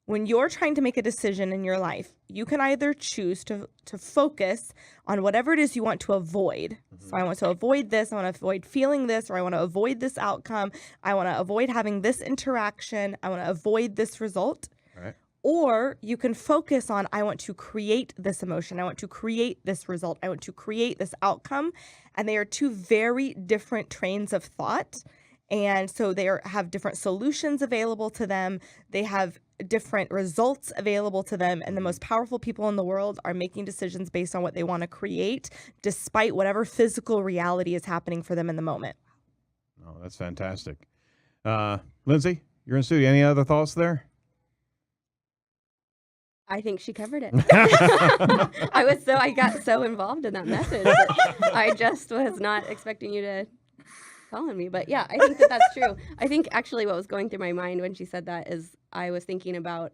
When you're trying to make a decision in your life, you can either choose to focus on whatever it is you want to avoid. So I want to avoid this, I want to avoid feeling this, or I want to avoid this outcome, I want to avoid having this interaction, I want to avoid this result. Right. Or you can focus on, I want to create this emotion, I want to create this result, I want to create this outcome. And they are two very different trains of thought. And so they have different solutions available to them. They have different results available to them. And the most powerful people in the world are making decisions based on what they want to create, despite whatever physical reality is happening for them in the moment. Oh, that's fantastic. Lindsay, you're in studio. Any other thoughts there? I think she covered it. I got so involved in that message that I just was not expecting you to call on me. But yeah, I think that's true. I think actually what was going through my mind when she said that is I was thinking about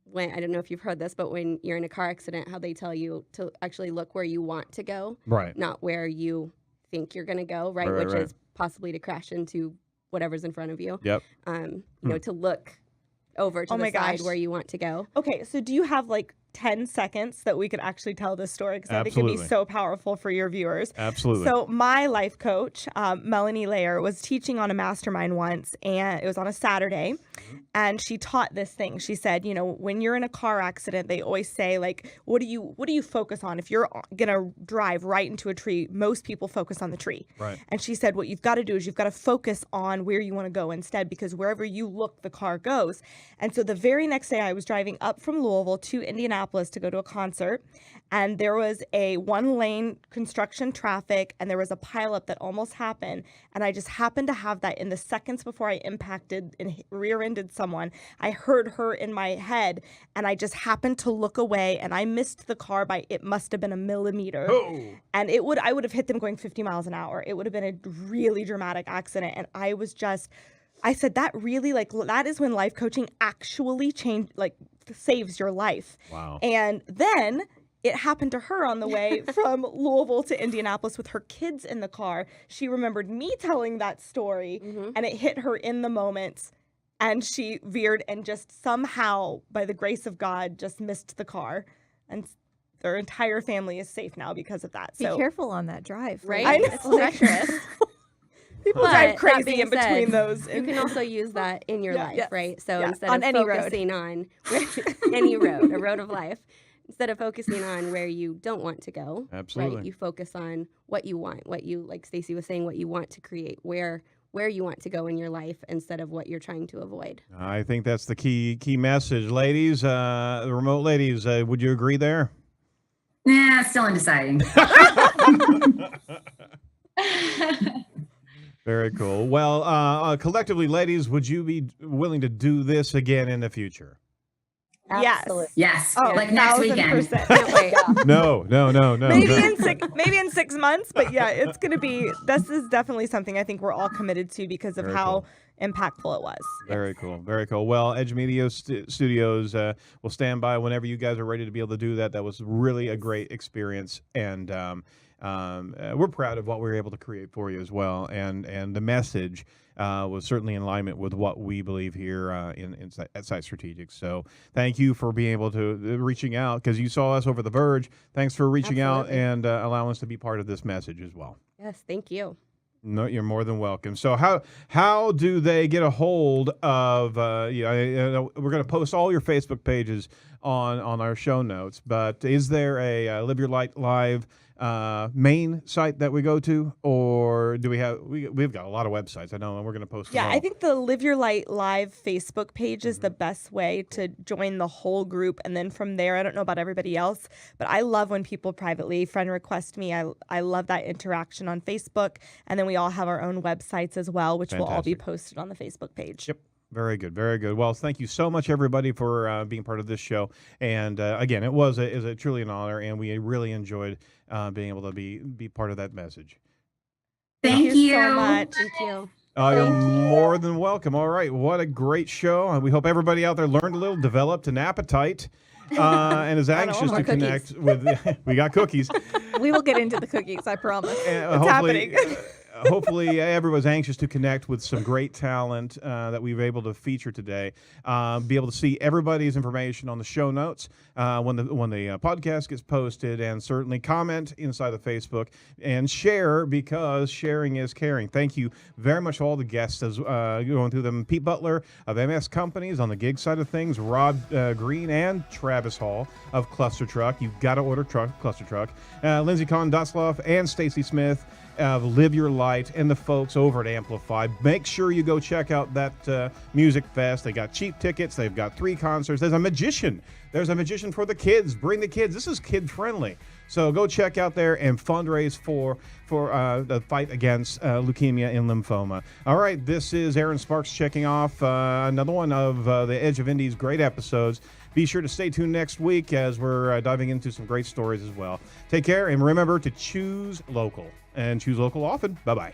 when, I don't know if you've heard this, but when you're in a car accident, how they tell you to actually look where you want to go, right? Not where you think you're going to go, right? Which is possibly to crash into whatever's in front of you. Yep. You know, to look over to the side where you want to go. Okay, so do you have like 10 seconds that we could actually tell this story? Because I think it'd be so powerful for your viewers. Absolutely. So my life coach, Melanie Layer, was teaching on a mastermind once, and it was on a Saturday. And she taught this thing. She said, you know, when you're in a car accident, they always say, like, what do you focus on? If you're gonna drive right into a tree, most people focus on the tree. Right. And she said, what you've got to do is you've got to focus on where you want to go instead, because wherever you look, the car goes. And so the very next day, I was driving up from Louisville to Indianapolis to go to a concert, and there was a one-lane construction traffic, and there was a pileup that almost happened, and I just happened to have that in the seconds before I impacted and rear-ended someone. I heard her in my head, and I just happened to look away, and I missed the car by, it must have been a millimeter. Oh. And I would have hit them going 50 miles an hour. It would have been a really dramatic accident, and I said, that really, like, that is when life coaching actually saves your life. Wow. And then it happened to her on the way from Louisville to Indianapolis with her kids in the car. She remembered me telling that story, and it hit her in the moment, and she veered and just somehow, by the grace of God, just missed the car. And their entire family is safe now because of that. Be careful on that drive, right? I know. It's treacherous. People drive crazy in between those. You can also use that in your life, right? So instead on of any focusing on any road, a road of life, instead of focusing on where you don't want to go, absolutely, right? You focus on what you want, what you, like Stacey was saying, what you want to create, where you want to go in your life instead of what you're trying to avoid. I think that's the key message, ladies. The remote ladies, would you agree there? Nah, still undeciding. Very cool. Well, collectively, ladies, would you be willing to do this again in the future? Absolutely. Yes. Oh, like next weekend. Can't wait. No. Maybe in 6 months, but yeah, it's going to be, this is definitely something I think we're all committed to because of how impactful it was. Very cool. Very cool. Well, Edge Media Studios will stand by whenever you guys are ready to be able to do that. That was really a great experience, and we're proud of what we were able to create for you as well. And the message was certainly in alignment with what we believe here at Site Strategics. So thank you for being able to reaching out, because you saw us over the verge. Thanks for reaching out and allowing us to be part of this message as well. Yes, thank you. No, you're more than welcome. So how do they get a hold of? We're going to post all your Facebook pages on our show notes. But is there a Live Your Light Live main site that we go to, or do we've got a lot of websites, I know, and we're going to post them all. I think the Live Your Light Live Facebook page is the best way to join the whole group, and then from there, I don't know about everybody else, but I love when people privately friend request me. I love that interaction on Facebook, and then we all have our own websites as well, which will all be posted on the Facebook page. Yep. Very good, very good. Well, thank you so much, everybody, for being part of this show. And again, it was truly an honor, and we really enjoyed being able to be part of that message. Thank you so much. Thank you. You're more than welcome. All right, what a great show. We hope everybody out there learned a little, developed an appetite, and is anxious to connect with. We got cookies. We will get into the cookies, I promise. And it's happening. hopefully everyone's anxious to connect with some great talent that we've able to feature today. Be able to see everybody's information on the show notes when the podcast gets posted, and certainly comment inside the Facebook and share, because sharing is caring. Thank you very much to all the guests as going through them. Pete Butler of MS Companies on the gig side of things, Rod Green and Travis Hall of ClusterTruck. You've got to order ClusterTruck. Lindsay Kahn-Dotzloff and Stacy Smith of Live Your Light, and the folks over at Amplify. Make sure you go check out that music fest. They got cheap tickets. They've got 3 concerts. There's a magician. There's a magician for the kids. Bring the kids. This is kid friendly. So go check out there and fundraise for the fight against leukemia and lymphoma. All right, this is Aaron Sparks checking off another one of the Edge of Indy's great episodes. Be sure to stay tuned next week as we're diving into some great stories as well. Take care, and remember to choose local, and choose local often. Bye-bye.